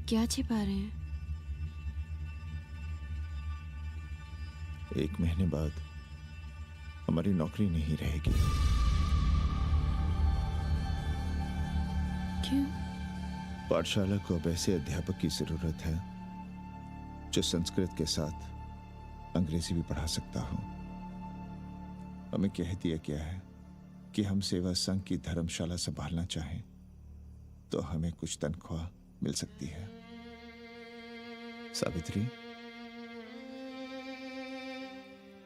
क्या छिपा रहे हैं? 1 महीने बाद हमारी नौकरी नहीं रहेगी। क्यों? पाठशाला को अब ऐसे अध्यापक की जरूरत है जो संस्कृत के साथ अंग्रेजी भी पढ़ा सकता हो। हमें कह दिया गया है कि हम सेवा संघ की धर्मशाला संभालना चाहें तो हमें कुछ तनख्वाह मिल सकती है। सावित्री,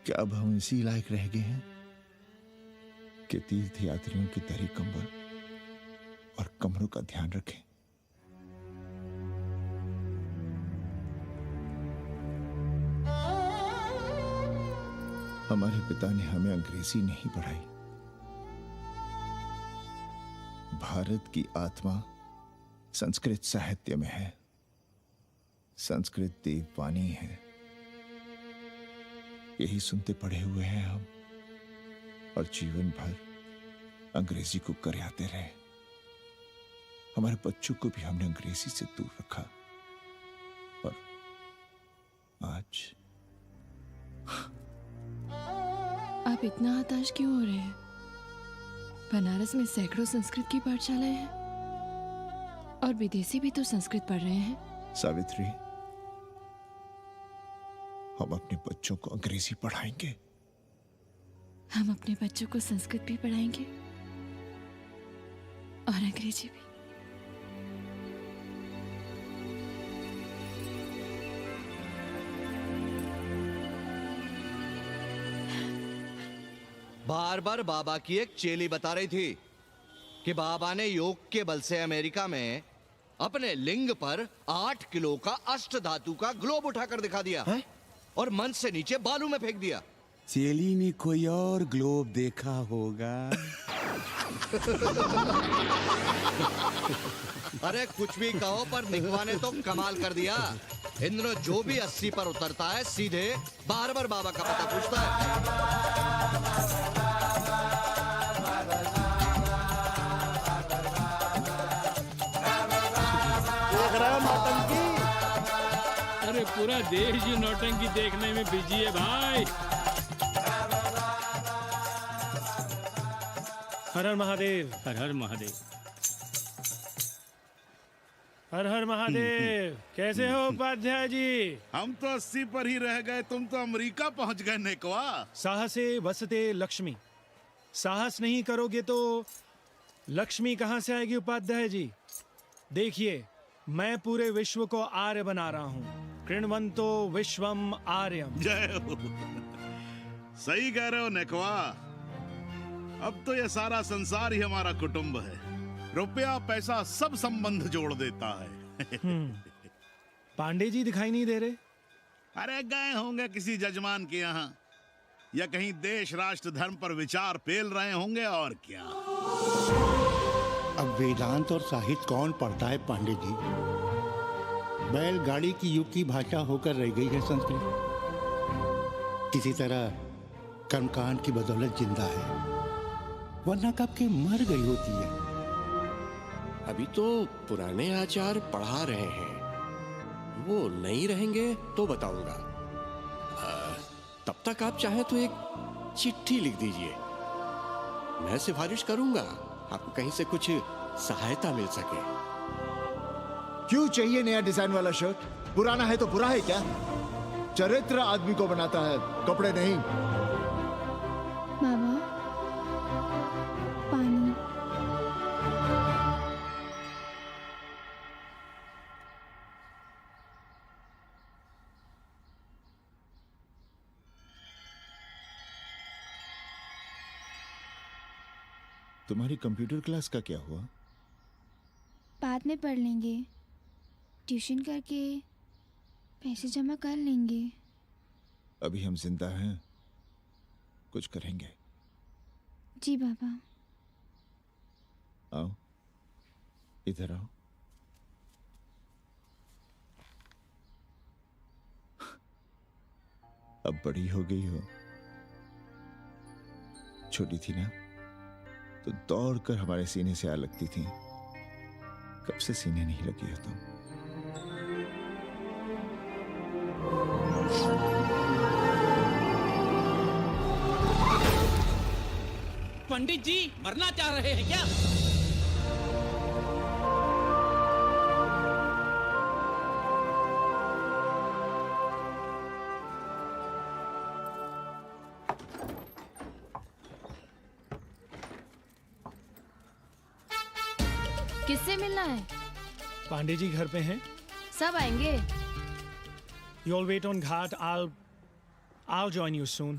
क्या अब हम इसी लायक रह गए हैं कि तीर्थ यात्रियों की दरी कंबल और कमरों का ध्यान रखें? हमारे पिता ने हमें अंग्रेजी नहीं पढ़ाई। भारत की आत्मा संस्कृत साहित्य में है, संस्कृत देववाणी है। यही सुनते पढ़े हुए हैं हम, और जीवन भर अंग्रेजी को करियाते रहे। हमारे बच्चों को भी हमने अंग्रेजी से दूर रखा, और आज आप इतना हताश क्यों हो रहे हैं? बनारस में सैकड़ों संस्कृत की पाठशालाएं हैं और विदेशी भी तो संस्कृत पढ़ रहे हैं। सावित्री, हम अपने बच्चों को अंग्रेजी पढ़ाएंगे। हम अपने बच्चों को संस्कृत भी पढ़ाएंगे और अंग्रेजी भी। बार बार बाबा की एक चेली बता रही थी कि बाबा ने योग के बल से अमेरिका में अपने लिंग पर 8 किलो का अष्ट धातु का ग्लोब उठाकर दिखा दिया है? और मंच से नीचे बालू में फेंक दिया। चेली ने कोई और ग्लोब देखा होगा। अरे कुछ भी कहो, पर दिखवा ने तो कमाल कर दिया। इंद्र जो भी 80 पर उतरता है सीधे बार बार बाबा का पता पूछता है। अरे पूरा देश ही नौटंकी देखने में बिजी है भाई। हर हर महादेव। हर हर महादेव। हर हर महादेव। कैसे हो उपाध्याय जी? हम तो 80 पर ही रह गए, तुम तो अमेरिका पहुंच गए नेकवा। साहसे वसते लक्ष्मी। साहस नहीं करोगे तो लक्ष्मी कहां से आएगी उपाध्याय जी? देखिए, मैं पूरे विश्व को आर्य बना रहा हूँ। कृण्वन्तो विश्वम आर्यम। जय हो। सही कह रहे हो नेकवा। अब तो ये सारा संसार ही हमारा कुटुंब है। रुपया पैसा सब संबंध जोड़ देता है। पांडे जी दिखाई नहीं दे रहे? अरे गए होंगे किसी जजमान के यहाँ, या कहीं देश राष्ट्र धर्म पर विचार पेल रहे होंगे, और क्या। अब वेदांत और साहित्य कौन पढ़ता है पांडे जी? बैलगाड़ी की युग की भाषा होकर रह गई है संस्कृत। किसी तरह कर्मकांड की बदौलत जिंदा है, वरना कब के मर गई होती है। अभी तो पुराने आचार पढ़ा रहे हैं, वो नहीं रहेंगे तो बताऊंगा। तब तक आप चाहे तो एक चिट्ठी लिख दीजिए, मैं सिफारिश करूंगा, आपको कहीं से कुछ सहायता मिल सके। क्यों चाहिए नया डिजाइन वाला शर्ट? पुराना है तो बुरा है क्या? चरित्र आदमी को बनाता है, कपड़े नहीं। बाबा, पानी। तुम्हारी कंप्यूटर क्लास का क्या हुआ? बाद में पढ़ लेंगे, ट्यूशन करके पैसे जमा कर लेंगे। अभी हम जिंदा हैं, कुछ करेंगे। जी बाबा। आओ, इधर आओ। अब बड़ी हो गई हो, छोटी थी ना तो दौड़कर हमारे सीने से आ लगती थी। कब से सीने नहीं लगी हो तुम? पंडित जी मरना चाह रहे हैं क्या? किससे मिलना है? पांडे जी घर पे हैं। सब आएंगे। You all wait on Ghat. I'll join you soon.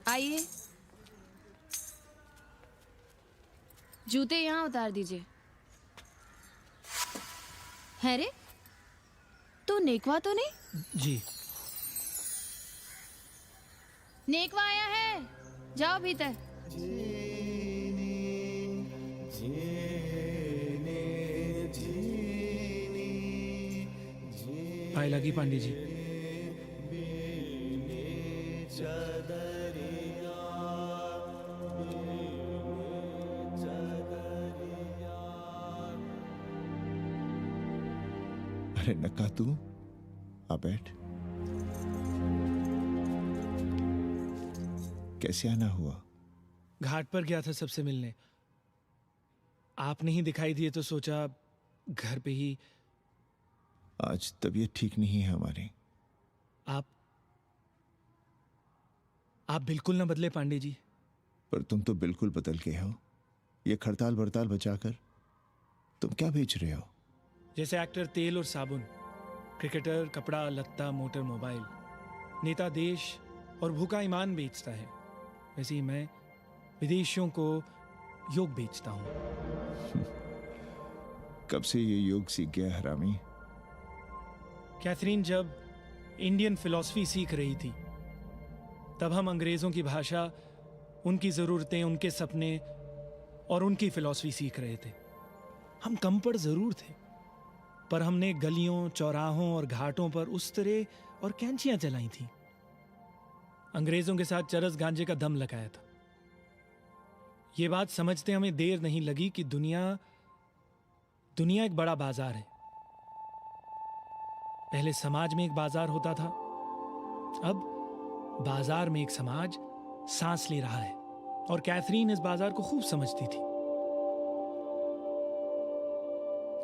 आइए। जूते यहाँ उतार दीजिए। है रे? तू नेकवा तो नहीं? जी। नेकवा आया है। जाओ भीतर। पाए लगी पांडे जी। अरे नक्का तू आ बैठ। कैसे आना हुआ? घाट पर गया था सबसे मिलने। आप नहीं दिखाई दिए तो सोचा घर पे ही। आज तबीयत ठीक नहीं है हमारी। आप बिल्कुल ना बदले पांडे जी। पर तुम तो बिल्कुल बदल के हो। ये खड़ताल बड़ताल बचाकर तुम क्या बेच रहे हो? जैसे एक्टर तेल और साबुन, क्रिकेटर कपड़ा लत्ता मोटर मोबाइल, नेता देश और भूखा ईमान बेचता है, वैसे ही मैं विदेशियों को योग बेचता हूं। कब से ये योग सीख गया हरामी? कैथरीन जब इंडियन फिलॉसफी सीख रही थी तब हम अंग्रेजों की भाषा, उनकी जरूरतें, उनके सपने और उनकी फिलॉसफी सीख रहे थे। हम कम पढ़ जरूर थे, पर हमने गलियों, चौराहों और घाटों पर उस तरह और कैंचियां चलाई थी। अंग्रेजों के साथ चरस गांजे का दम लगाया था। ये बात समझते हमें देर नहीं लगी कि दुनिया एक बड़ा बाजार है। पहले समाज में एक बाजार होता था, अब बाजार में एक समाज सांस ले रहा है। और कैथरीन इस बाजार को खूब समझती थी।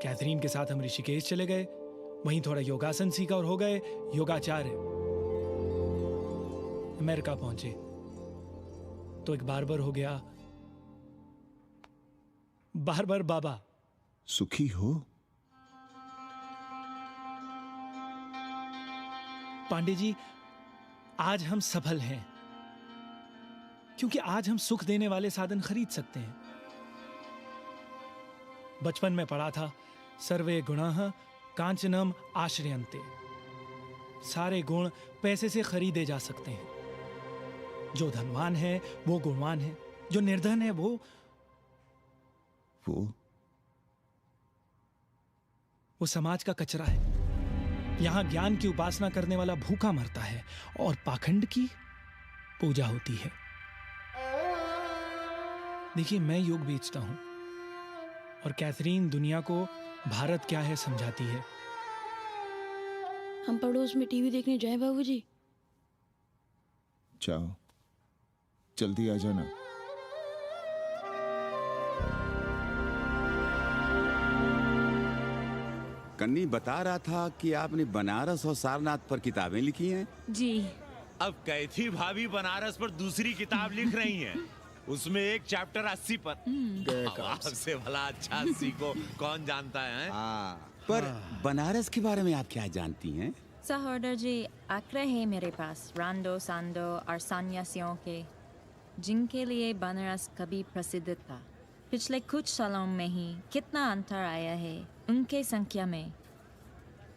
कैथरीन के साथ हम ऋषिकेश चले गए, वहीं थोड़ा योगासन सीखा और हो गए योगाचार्य। अमेरिका पहुंचे तो एक बार्बर हो गया, बार्बर बाबा। सुखी हो? पांडे जी, आज हम सफल हैं क्योंकि आज हम सुख देने वाले साधन खरीद सकते हैं। बचपन में पढ़ा था, सर्वे गुणाः कांचनम आश्रयन्ते। सारे गुण पैसे से खरीदे जा सकते हैं। जो धनवान है वो गुणवान है, जो निर्धन है वो समाज का कचरा है। यहां ज्ञान की उपासना करने वाला भूखा मरता है और पाखंड की पूजा होती है। देखिए, मैं योग बेचता हूं और कैथरीन दुनिया को भारत क्या है समझाती है। हम पड़ोस में टीवी देखने जाएं बाबूजी? जाओ, जल्दी आ जाना। कन्नी बता रहा था कि आपने बनारस और सारनाथ पर किताबें लिखी हैं। जी। अब कैथी भाभी बनारस पर दूसरी किताब लिख रही हैं। उसमें एक चैप्टर 80 पर। आपसे भला अच्छा 80 को कौन जानता है? पर बनारस के बारे में आप क्या जानती हैं? सहोदर जी, आंकड़े हैं मेरे पास रांडो सांडो और सन्यासियों के, जिनके लिए बनारस कभी प्रसिद्ध था। पिछले कुछ सालों में ही कितना अंतर आया है उनके संख्या में।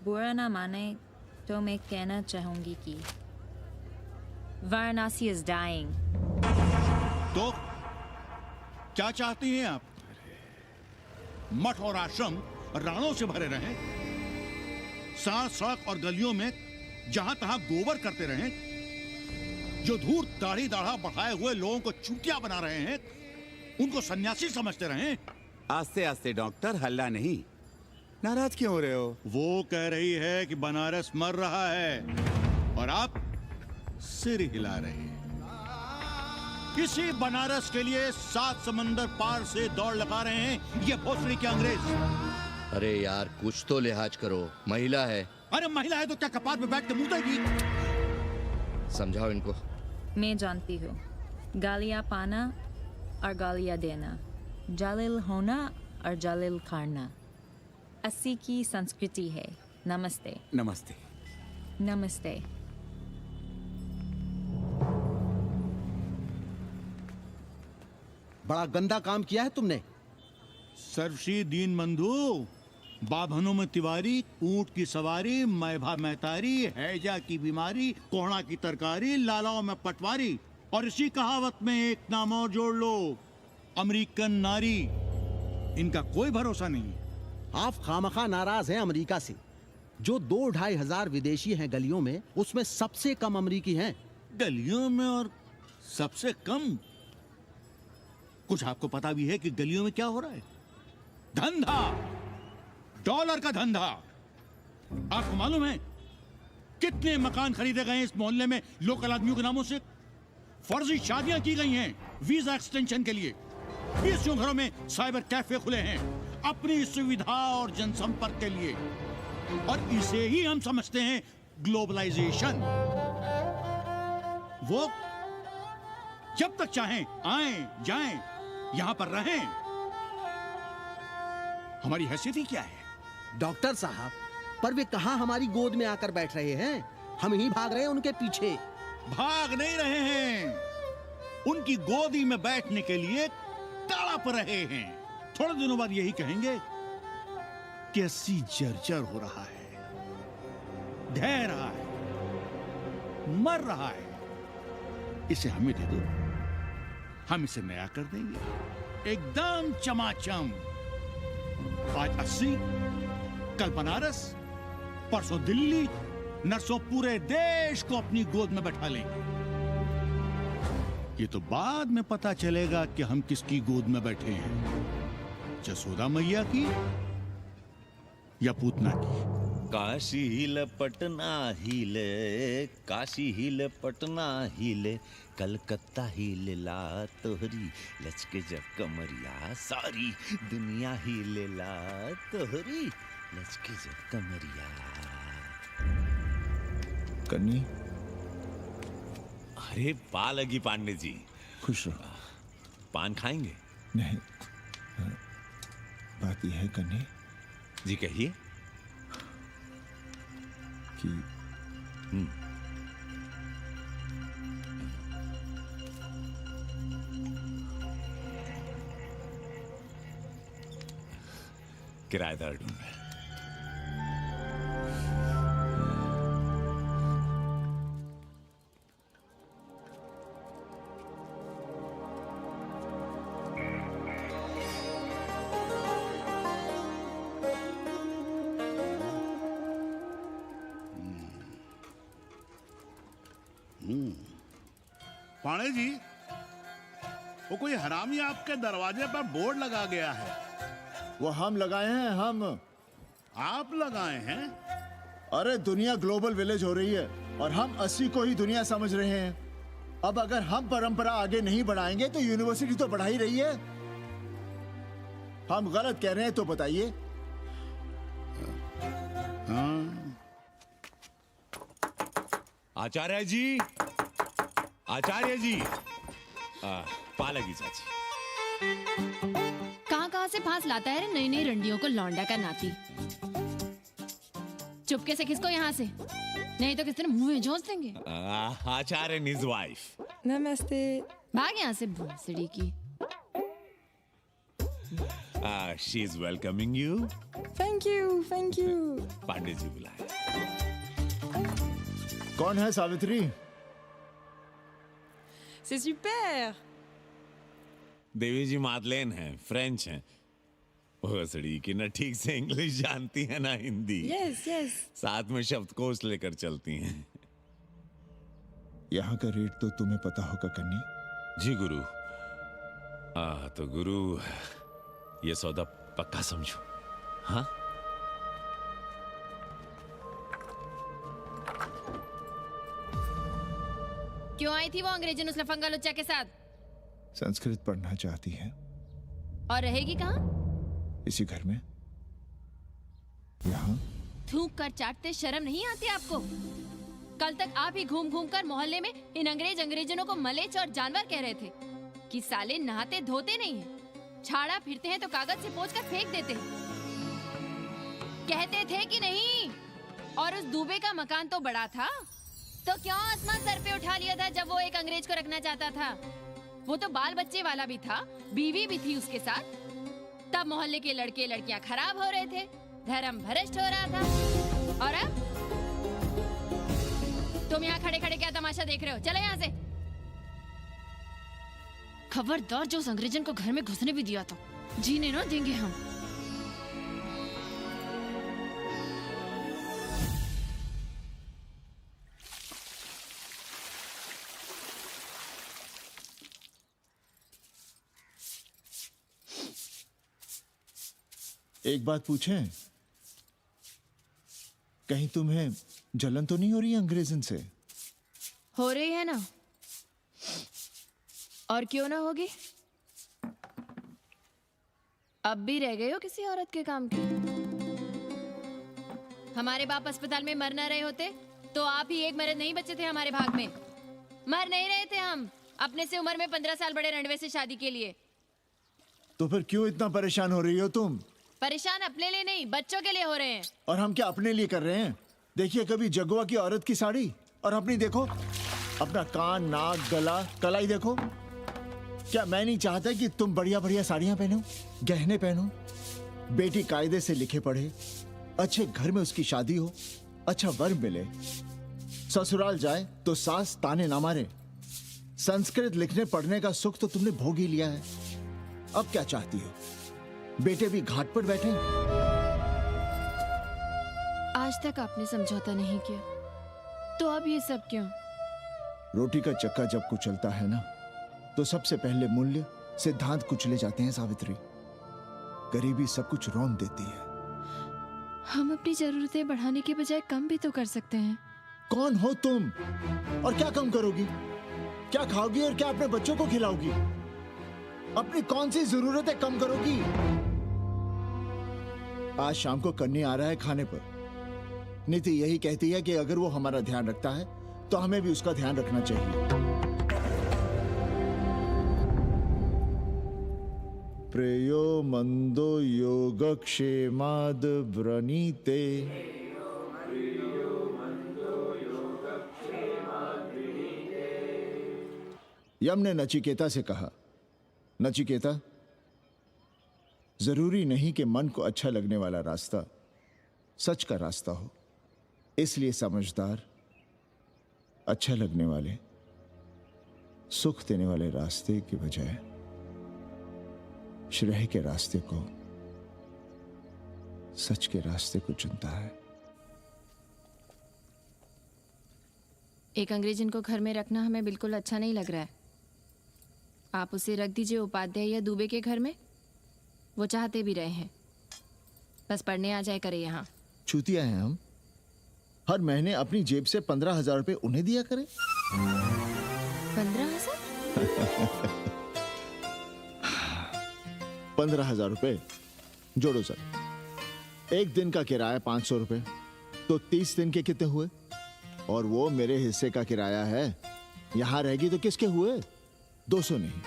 बुरा ना माने तो मैं कहना चाहूंगी कि वाराणसी is dying। तो क्या चाहती हैं आप? मठ और आश्रम राणों से भरे रहें, सड़क सड़क और गलियों में जहां तहां गोबर करते रहें, जो धूर्त दाढ़ी दाढ़ा बढ़ाए हुए लोगों को चूतिया बना रहे हैं उनको सन्यासी समझते रहें। आस्ते आस्ते डॉक्टर, हल्ला नहीं। नाराज क्यों हो रहे हो? वो कह रही है कि बनारस मर रहा है और आप सिर हिला रहे हैं। किसी बनारस के लिए 7 समंदर पार से दौड़ लगा रहे हैं ये भोसड़ी के अंग्रेज। अरे यार, कुछ तो लिहाज करो, महिला है। अरे महिला है तो क्या कपाट पे बैठ के मुतेगी? समझाओ इनको। मैं जानती हूँ, गालियाँ पाना और गालियाँ देना, जालिल होना और जलील खाना अस्सी की संस्कृति है। नमस्ते। नमस्ते। नमस्ते। बड़ा गंदा काम किया है तुमने। सर्वश्री दीन बंधु, बाभनों में तिवारी, ऊंट की सवारी, मैभा मैतारी, हैजा की बीमारी, कोहड़ा की तरकारी, लालाओं में पटवारी, और इसी कहावत में एक नाम और जोड़ लो, अमेरिकन नारी। इनका कोई भरोसा नहीं। आप खामखा नाराज हैं अमेरिका से। जो 2-2.5 हजार विदेशी हैं गलियों में, उसमें सबसे कम अमेरिकी हैं। गलियों में और सबसे कम? कुछ आपको पता भी है कि गलियों में क्या हो रहा है? धंधा, डॉलर का धंधा। आपको मालूम है कितने मकान खरीदे गए इस मोहल्ले में लोकल आदमियों के नामों से? फर्जी शादियां की गई हैं वीजा एक्सटेंशन के लिए। 20 घरों में साइबर कैफे खुले हैं अपनी सुविधा और जनसंपर्क के लिए, और इसे ही हम समझते हैं ग्लोबलाइजेशन। वो जब तक चाहें आएं जाएं, यहां पर रहें। हमारी हैसियत ही क्या है? डॉक्टर साहब, पर वे कहां हमारी गोद में आकर बैठ रहे हैं? हम ही भाग रहे हैं उनके पीछे। भाग नहीं रहे हैं, उनकी गोदी में बैठने के लिए तड़प रहे हैं। थोड़े दिनों बाद यही कहेंगे कि अस्सी जर्जर हो रहा है, ढह रहा है, मर रहा है, इसे हमें दे दो, हम इसे नया कर देंगे एकदम चमाचम। आज 80, कल बनारस, परसों दिल्ली, नर्सों पूरे देश को अपनी गोद में बैठा लेंगे। ये तो बाद में पता चलेगा कि हम किसकी गोद में बैठे हैं, जसोदा मैया की या पूतना की। काशी हिले पटना हिले, काशी हिले पटना हिले, कलकत्ता हिले ला तोहरी, लचके जब कमरिया सारी दुनिया हिले ला तोहरी, लचके जब कमरिया। कन्नी, अरे पा लगी पांडे जी। खुश रहो। पान खाएंगे? नहीं, बात यह है कन्नी जी, कहिए। कि किराएदार ढूंढे। पाणे जी, वो कोई हरामी आपके दरवाजे पर बोर्ड लगा गया है। वो हम लगाए हैं। हम? आप लगाए हैं? अरे दुनिया ग्लोबल विलेज हो रही है और हम 80 को ही दुनिया समझ रहे हैं। अब अगर हम परंपरा आगे नहीं बढ़ाएंगे तो यूनिवर्सिटी तो बढ़ा ही रही है। हम गलत कह रहे हैं तो बताइए। आचार्य जी, आचार्य जी, पालगी चाची। कहाँ से फांस लाता है रे नई नई रंडियों को लौंडा का नाती। चुपके से खिसको यहाँ से, नहीं तो किसी ने मुंह में झोंस देंगे। आचार्य and his wife। नमस्ते। भाग यहाँ से भोसड़ी की। She is welcoming you। Thank you, thank you. Pandey ji बुलाए। कौन है सावित्री? C'est super। देवी जी मादलेन हैं, फ्रेंच हैं। भोसड़ी की ना ठीक से इंग्लिश जानती है ना हिंदी। Yes yes. साथ में शब्दकोश लेकर चलती हैं। यहाँ का रेट तो तुम्हें पता होगा कन्नी। जी गुरु। तो गुरु, ये सौदा पक्का समझो। हाँ? क्यों आई थी वो अंग्रेजी नुस्ला फंगा लुच्चा के साथ? संस्कृत पढ़ना चाहती है। और रहेगी कहाँ? इसी घर में, यहाँ। थूक कर चाटते शर्म नहीं आती आपको? कल तक आप ही घूम घूम कर मोहल्ले में इन अंग्रेजनों को मलेच और जानवर कह रहे थे कि साले नहाते धोते नहीं है। छाड़ा फिरते हैं तो कागज से पोंछ कर फेंक देते हैं। कहते थे कि नहीं। और उस दूबे का मकान तो बड़ा था, तो क्यों आसमान सर पे उठा लिया था जब वो एक अंग्रेज को रखना चाहता था? वो तो बाल बच्चे वाला भी था, बीवी भी थी उसके साथ। तब मोहल्ले के लड़के लड़कियां खराब हो रहे थे, धर्म भ्रष्ट हो रहा था। और अब तुम यहाँ खड़े खड़े क्या तमाशा देख रहे हो? चले यहाँ से। खबरदार, जो उस अंग्रेजन को घर में घुसने भी दिया तो जीने ना देंगे हम। एक बात पूछें, कहीं तुम्हें जलन तो नहीं हो रही अंग्रेजन से? हो रही है ना, और क्यों ना होगी? अब भी रह गए हो किसी औरत के काम की? हमारे बाप अस्पताल में मर न रहे होते तो आप ही एक मर्द नहीं बचे थे हमारे भाग में। मर नहीं रहे थे हम अपने से उम्र में 15 साल बड़े रणवे से शादी के लिए। तो फिर क्यों इतना परेशान हो रही हो तुम? परेशान अपने लिए नहीं, बच्चों के लिए हो रहे हैं। और हम क्या अपने लिए कर रहे हैं? देखिए कभी जगुआ की औरत की साड़ी और अपनी देखो, अपना कान, नाक, गला, कलाई देखो। क्या मैं नहीं चाहता कि तुम बढ़िया बढ़िया साड़ियां पहनो, गहने पहनो, बेटी कायदे से लिखे पढ़े, अच्छे घर में उसकी शादी हो, अच्छा वर मिले, ससुराल जाए तो सास ताने ना मारे। संस्कृत लिखने पढ़ने का सुख तो तुमने भोग ही लिया है, अब क्या चाहती हो? बेटे भी घाट पर बैठे। आज तक आपने समझौता नहीं किया, तो अब ये सब क्यों? रोटी का चक्का जब कुचलता है ना, तो सबसे पहले मूल्य सिद्धांत कुचले जाते हैं सावित्री। गरीबी सब कुछ रौंद देती है। हम अपनी जरूरतें बढ़ाने के बजाय कम भी तो कर सकते हैं। कौन हो तुम और क्या कम करोगी? क्या खाओगी और क्या अपने बच्चों को खिलाओगी? अपनी कौन सी जरूरतें कम करोगी? आज शाम को कन्नी आ रहा है खाने पर। नीति यही कहती है कि अगर वो हमारा ध्यान रखता है तो हमें भी उसका ध्यान रखना चाहिए। प्रेयो मंदो योगक्षेमाद व्रणीते। यम ने नचिकेता से कहा, नचिकेता, जरूरी नहीं कि मन को अच्छा लगने वाला रास्ता सच का रास्ता हो। इसलिए समझदार, अच्छा लगने वाले, सुख देने वाले रास्ते के बजाय श्रेय के रास्ते को, सच के रास्ते को चुनता है। एक अंग्रेजन को घर में रखना हमें बिल्कुल अच्छा नहीं लग रहा है। आप उसे रख दीजिए उपाध्याय या दुबे के घर में, वो चाहते भी रहे हैं। बस पढ़ने आ जाए करे यहाँ। चूतिया हैं हम, हर महीने अपनी जेब से 15,000 रुपए उन्हें दिया करें। 15,000? 15,000 रुपए जोड़ो सर। एक दिन का किराया 500 रुपए, तो 30 दिन के कितने हुए? और वो मेरे हिस्से का किराया है। यहां रहेगी तो किसके हुए? 200 नहीं,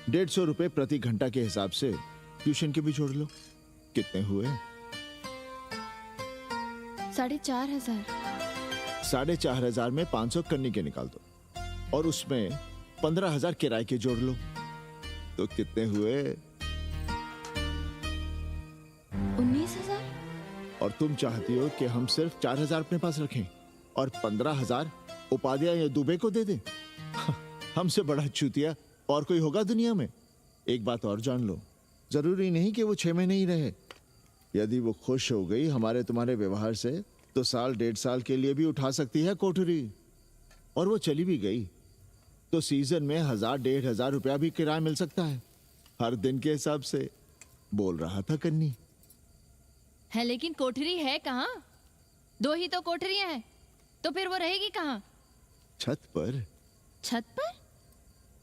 150 रुपए प्रति घंटा के हिसाब से ट्यूशन के भी जोड़ लो। कितने हुए? 4,500। 4,500 में 500 कन्नी के निकाल दो और उसमें 15,000 किराए के जोड़ लो, तो कितने हुए? 19,000। और तुम चाहती हो कि हम सिर्फ 4,000 अपने पास रखें और 15,000 उपाध्याय या दुबे को दे दें? हमसे बड़ा चूतिया और कोई होगा दुनिया में? एक बात और जान लो, जरूरी नहीं कि वो 6 महीने ही रहे। यदि वो खुश हो गई हमारे तुम्हारे व्यवहार से, तो साल 1.5 साल के लिए भी उठा सकती है कोठरी। और वो चली भी गई तो सीजन में 1,000-1,500 रुपया भी किराया मिल सकता है, हर दिन के हिसाब से। बोल रहा था कन्नी। है लेकिन कोठरी है कहाँ? 2 ही तो कोठरियां हैं, तो फिर वो रहेगी कहाँ? छत पर। छत पर?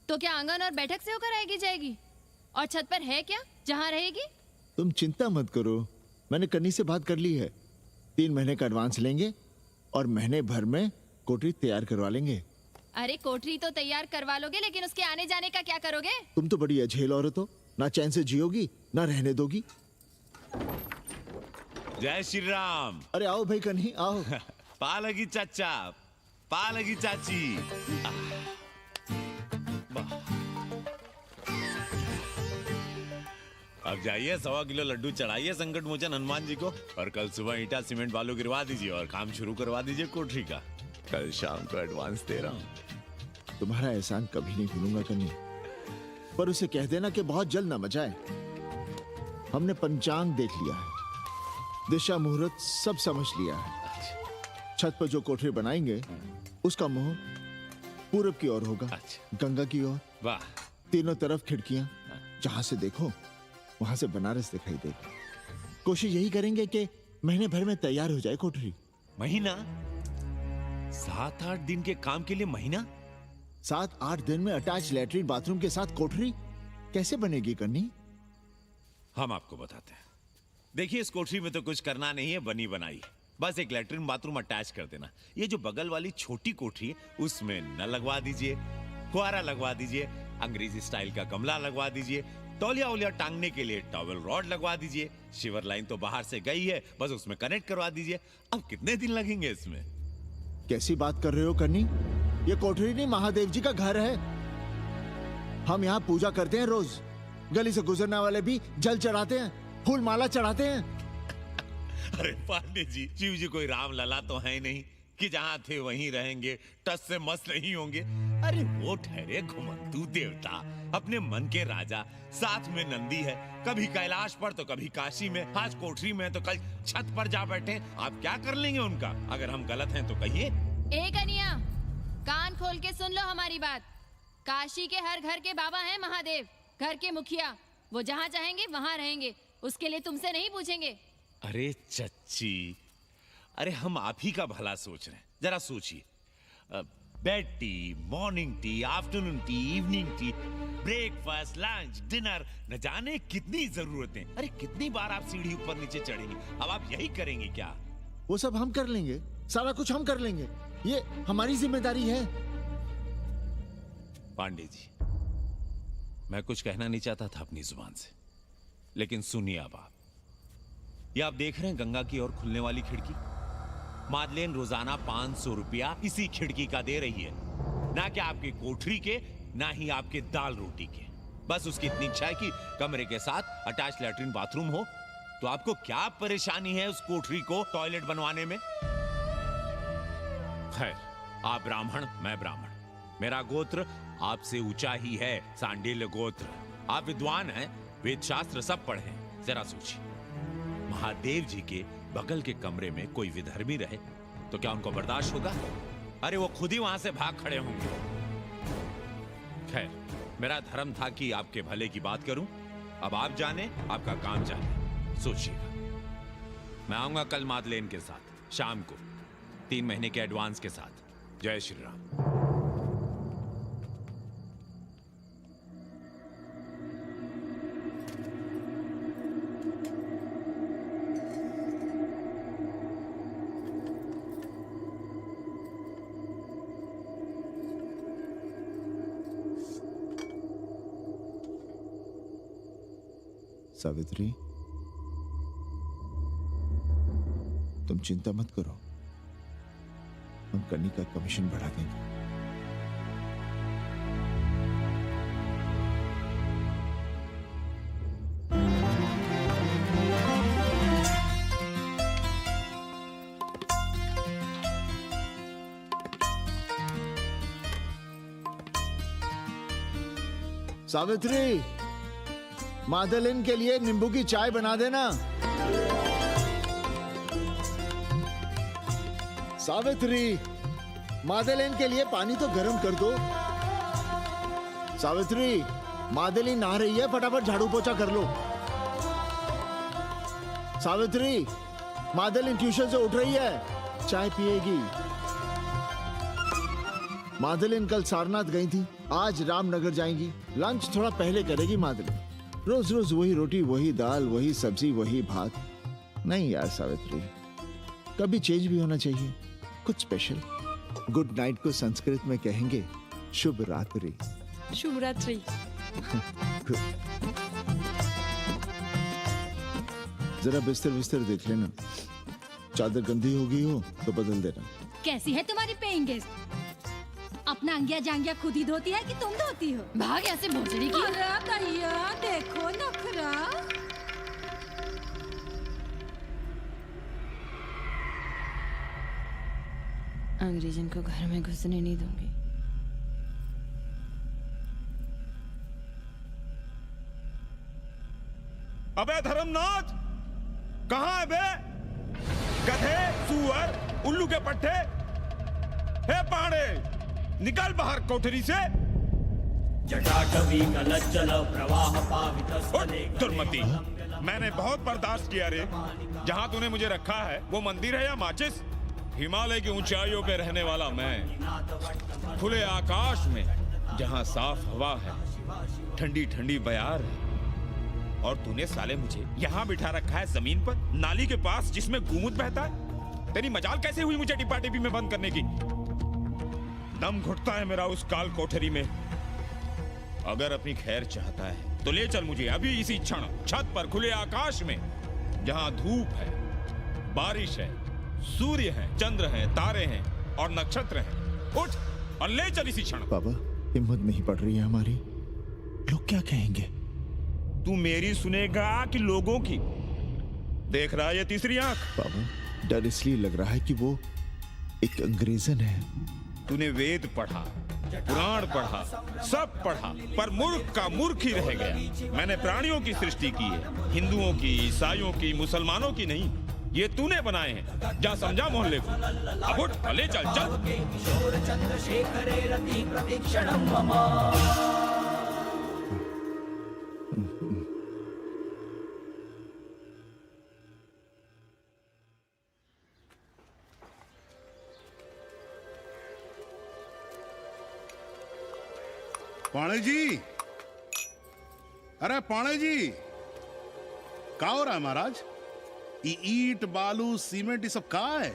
तो क्या आंगन और बैठक से होकर आएगी जाएगी? और छत पर है क्या जहाँ रहेगी? तुम चिंता मत करो, मैंने कन्नी से बात कर ली है। 3 महीने का एडवांस लेंगे और महीने भर में कोठरी तैयार करवा लेंगे। अरे कोठरी तो तैयार करवा लोगे, लेकिन उसके आने जाने का क्या करोगे? तुम तो बड़ी अझेल औरत हो, ना चैन से जियोगी ना रहने दोगी। जय श्री राम। अरे आओ भाई कन्ही आओ। पा लगी चाचा, पा लगी चाची। अब जाइए 1.25 किलो लड्डू चढ़ाइए संकट मोचन हनुमान जी को और कल सुबह ईटा सीमेंट बालू गिरवा दीजिए और काम शुरू करवा दीजिए कोठरी का। कल शाम को एडवांस दे रहा हूँ। तुम्हारा एहसान कभी नहीं भूलूंगा कन्ही, पर उसे कह देना कि बहुत जल्द न मचाए। हमने पंचांग देख लिया है, दिशा मुहूर्त सब समझ लिया है। छत पर जो कोठरी बनाएंगे उसका मुंह पूरब की ओर होगा, गंगा की ओर। वाह। तीनों तरफ खिड़कियां, जहां से देखो वहां से बनारस दिखाई देगा। कोशिश यही करेंगे कि महीने भर में तैयार हो जाए कोठरी। महीना? 7-8 दिन के काम के लिए महीना? 7-8 दिन में अटैच लैट्रिन बाथरूम के साथ कोठरी कैसे बनेगी कन्नी? हम आपको बताते हैं। देखिए इस कोठरी में तो कुछ करना नहीं है, बनी बनाई है। बस एक लैट्रिन बाथरूम अटैच कर देना। ये जो बगल वाली छोटी कोठरी है उसमें नल लगवा दीजिए, फुहारा लगवा दीजिए, अंग्रेजी स्टाइल का गमला लगवा दीजिए, तौलिया उलिया टांगने के लिए टॉवेल रॉड लगवा दीजिए। शिवर लाइन तो बाहर से गई है, बस उसमें कनेक्ट करवा दीजिए। अब कितने दिन लगेंगे इसमें? कैसी बात कर रहे हो कन्नी? ये कोठरी नहीं, महादेव जी का घर है। हम यहाँ पूजा करते हैं रोज। गली से गुजरने वाले भी जल चढ़ाते हैं, फूल माला चढ़ाते हैं। अरे पांडे जी, शिव जी कोई राम लला तो है नहीं कि जहाँ थे वहीं रहेंगे, टस से मस्त नहीं होंगे। अरे वो ठहरे घुमंतू देवता, अपने मन के राजा, साथ में नंदी है। कभी कैलाश पर तो कभी काशी में, आज कोठरी में तो कल छत पर जा बैठे। आप क्या कर लेंगे उनका? अगर हम गलत हैं तो कहिए। ए कन्या, कान खोल के सुन लो हमारी बात। काशी के हर घर के बाबा हैं महादेव, घर के मुखिया। वो जहाँ चाहेंगे वहाँ रहेंगे, उसके लिए तुमसे नहीं पूछेंगे। अरे चच्ची, अरे हम आप ही का भला सोच रहे हैं। जरा सोचिए, bed tea, morning tea, afternoon T, evening tea, breakfast, lunch, dinner, न जाने कितनी जरूरतें। अरे कितनी बार आप सीढ़ी ऊपर नीचे चढ़ेंगे। अब आप यही करेंगे क्या? वो सब हम कर लेंगे, सारा कुछ हम कर लेंगे। ये हमारी जिम्मेदारी है। पांडे जी, मैं कुछ कहना नहीं चाहता था अपनी जुबान से, लेकिन सुनिए अब आप। ये आप देख रहे हैं गंगा की ओर खुलने वाली खिड़की? मादलेन रोजाना 500 रुपया इसी खिड़की का दे रही है, ना कि आपकी कोठरी के, ना ही आपके दाल रोटी के। बस उसकी इतनी इच्छा है कि कमरे के साथ अटैच लैट्रिन बाथरूम हो। तो आपको क्या परेशानी है उस कोठरी को टॉयलेट बनवाने में? खैर, आप ब्राह्मण, मैं ब्राह्मण, मेरा गोत्र आपसे ऊंचा ही है, सांडिल्य गोत्र। आप विद्वान हैं, वेद शास्त्र सब पढ़े हैं। जरा सोचिए, महादेव जी के बगल के कमरे में कोई विधर्मी रहे तो क्या उनको बर्दाश्त होगा? अरे वो खुद ही वहां से भाग खड़े होंगे। खैर, मेरा धर्म था कि आपके भले की बात करूं। अब आप जाने, आपका काम जाने। सोचिएगा। मैं आऊंगा कल मादलेन के साथ शाम को, 3 महीने के एडवांस के साथ। जय श्री राम। सावित्री, तुम चिंता मत करो, हम कन्नी का कमीशन बढ़ा देंगे। सावित्री, मादलेन के लिए नींबू की चाय बना देना। सावित्री, मादलेन के लिए पानी तो गर्म कर दो। सावित्री, मादलेन नहा रही है, फटाफट झाड़ू पोछा कर लो। सावित्री, मादलेन ट्यूशन से उठ रही है, चाय पिएगी। मादलेन कल सारनाथ गई थी, आज रामनगर जाएंगी। लंच थोड़ा पहले करेगी मादलेन। रोज रोज वही रोटी, वही दाल, वही सब्जी, वही भात। नहीं यार सावित्री, कभी चेंज भी होना चाहिए, कुछ स्पेशल। गुड नाइट को संस्कृत में कहेंगे शुभ रात्रि। शुभ रात्रि। Good. जरा बिस्तर बिस्तर देख लेना, चादर गंदी हो गई हो तो बदल देना। कैसी है तुम्हारी पेइंग गेस्ट? अपना अंगिया जांगिया खुद ही धोती है कि तुम धोती हो? भाग ऐसे भोसड़ी की। अरे दैया, देखो नखरा। अंग्रेजन को घर में घुसने नहीं दूंगी। अबे धर्मनाथ, कहाँ है बे? गधे, सुअर, उल्लू के पट्टे। हे पाड़े, निकल बाहर कोठरी से। जटाटवी कलज्जल प्रवाह पावित दुर्मति, मैंने बहुत बर्दाश्त किया रे। जहाँ तूने मुझे रखा है वो मंदिर है या माचिस? हिमालय की ऊंचाइयों पे रहने वाला मैं, खुले आकाश में जहाँ साफ हवा है, ठंडी ठंडी बयार है, और तूने साले मुझे यहाँ बिठा रखा है जमीन पर, नाली के पास जिसमें गूमूत बहता है। तेरी मजाल कैसे हुई मुझे टिप्पा टिप्पी में बंद करने की? दम घुटता है मेरा उस काल कोठरी में। अगर अपनी खैर चाहता है तो ले चल मुझे अभी इसी क्षण छत पर खुले आकाश में, जहाँ धूप है, बारिश है, सूर्य है, चंद्र है, तारे हैं और नक्षत्र हैं। उठ और ले चल इसी क्षण। बाबा, हिम्मत नहीं पड़ रही है हमारी। लोग क्या कहेंगे? तू मेरी सुनेगा कि लोगों की? देख रहा है ये तीसरी आंख? बाबा, डर इसलिए लग रहा है कि वो एक अंग्रेजन है। तूने वेद पढ़ा, पुराण पढ़ा, सब पढ़ा, पर मूर्ख का मूर्ख ही रह गया। मैंने प्राणियों की सृष्टि की है, हिंदुओं की, ईसाइयों की, मुसलमानों की नहीं। ये तूने बनाए हैं। जा समझा मोहल्ले को। अब उठ, ले चल चल। पाणे जी, अरे पाणे जी, क्या हो रहा है महाराज? ये ईट, बालू, सीमेंट, ये सब कहाँ है?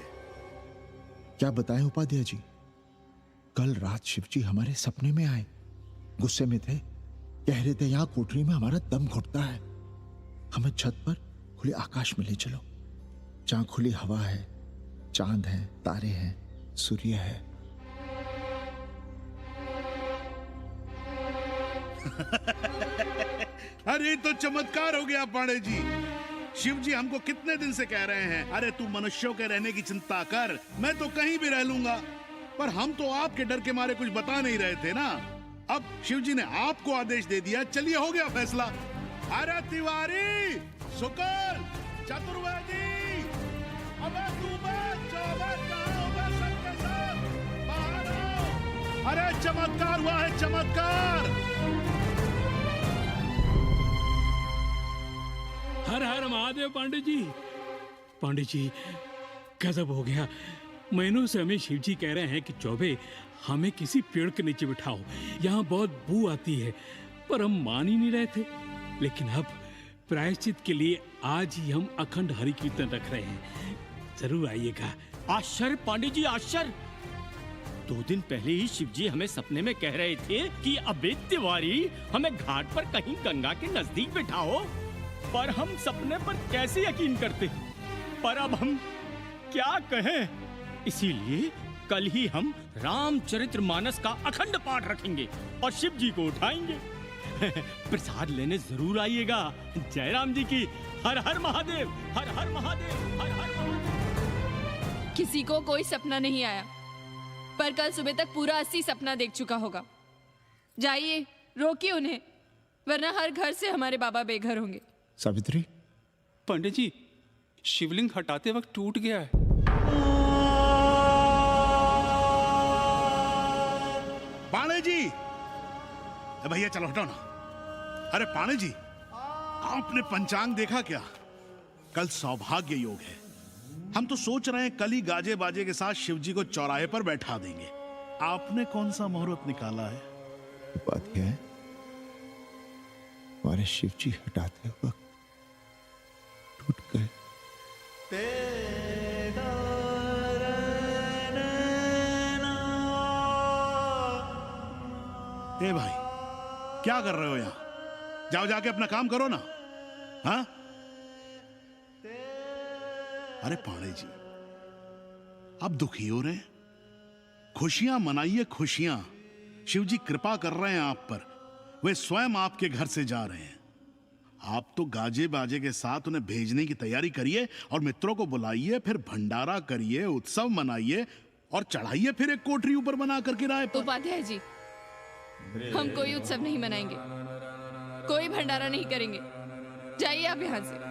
क्या बताएं उपाध्याय जी, कल रात शिवजी हमारे सपने में आए। गुस्से में थे, कह रहे थे यहाँ कोठरी में हमारा दम घुटता है, हमें छत पर खुले आकाश में ले चलो, जहाँ खुली हवा है, चांद है, तारे हैं, सूर्य है। अरे तो चमत्कार हो गया पाणे जी। शिव जी हमको कितने दिन से कह रहे हैं, अरे तू मनुष्यों के रहने की चिंता कर, मैं तो कहीं भी रह लूंगा। पर हम तो आपके डर के मारे कुछ बता नहीं रहे थे ना। अब शिव जी ने आपको आदेश दे दिया, चलिए हो गया फैसला। अरे तिवारी, शुक्ल, चतुर्वेदी, अबे तू बच, कहाँ हो गए सबके सब? बाहर आओ। अरे चमत्कार हुआ है, चमत्कार। हर हर महादेव पांडे जी। पांडे जी, गजब हो गया। महीनों से हमें शिव जी कह रहे हैं कि चौबे हमें किसी पेड़ के नीचे बिठाओ, यहाँ बहुत बू आती है, पर हम मान ही नहीं रहे थे। लेकिन अब प्रायश्चित के लिए आज ही हम अखंड हरि कीर्तन रख रहे हैं, जरूर आइएगा। आश्चर्य पांडे जी, आश्चर्य। 2 दिन पहले ही शिव जी हमें सपने में कह रहे थे कि अबे तिवारी, हमें घाट पर कहीं गंगा के नजदीक बिठाओ, पर हम सपने पर कैसे यकीन करते? पर अब हम क्या कहें? इसीलिए कल ही हम रामचरितमानस का अखंड पाठ रखेंगे और शिव जी को उठाएंगे। प्रसाद लेने जरूर आइएगा। जय राम जी की। हर हर महादेव, हर हर महादेव, हर हर महादेव। किसी को कोई सपना नहीं आया, पर कल सुबह तक पूरा 80 सपना देख चुका होगा। जाइए, रोकिए उन्हें, वरना हर घर से हमारे बाबा बेघर होंगे। सावित्री, पंडित जी, शिवलिंग हटाते वक्त टूट गया है। पाणे जी, भैया चलो हटाओ ना। अरे पाणे जी, आपने पंचांग देखा क्या? कल सौभाग्य योग है। हम तो सोच रहे हैं कल ही गाजे बाजे के साथ शिव जी को चौराहे पर बैठा देंगे। आपने कौन सा मुहूर्त निकाला है? उपाध्याय, हमारे शिव जी हटाते वक्त टूट गए। ए भाई, क्या कर रहे हो यहाँ? जाओ जाके अपना काम करो ना। हाँ, अरे पांडे जी, अब दुखी हो रहे हैं? खुशियां मनाइए, खुशियां। शिव जी कृपा कर रहे हैं आप पर। वे स्वयं आपके घर से जा रहे हैं। आप तो गाजे बाजे के साथ उन्हें भेजने की तैयारी करिए और मित्रों को बुलाइए, फिर भंडारा करिए, उत्सव मनाइए और चढ़ाइए फिर एक कोठरी ऊपर बना कर किराए पर। उपाध्याय जी, हम कोई उत्सव नहीं मनाएंगे, कोई भंडारा नहीं करेंगे। जाइए आप यहाँ से।